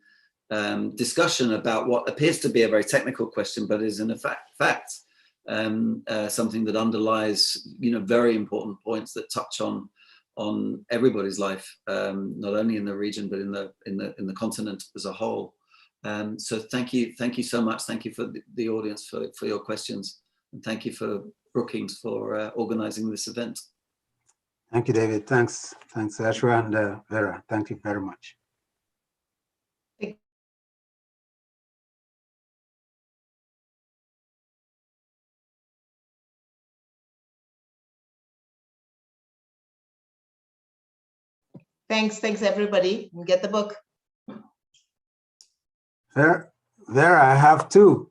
discussion about what appears to be a very technical question, but is in fact something that underlies very important points that touch on on everybody's life, not only in the region but in the continent as a whole. So thank you so much. Thank you for the audience for your questions, and thank you for Brookings for organizing this event. Thank you, David. Thanks, Ashwa and Vera. Thank you very much. Thanks everybody. Get the book. Vera, I have two.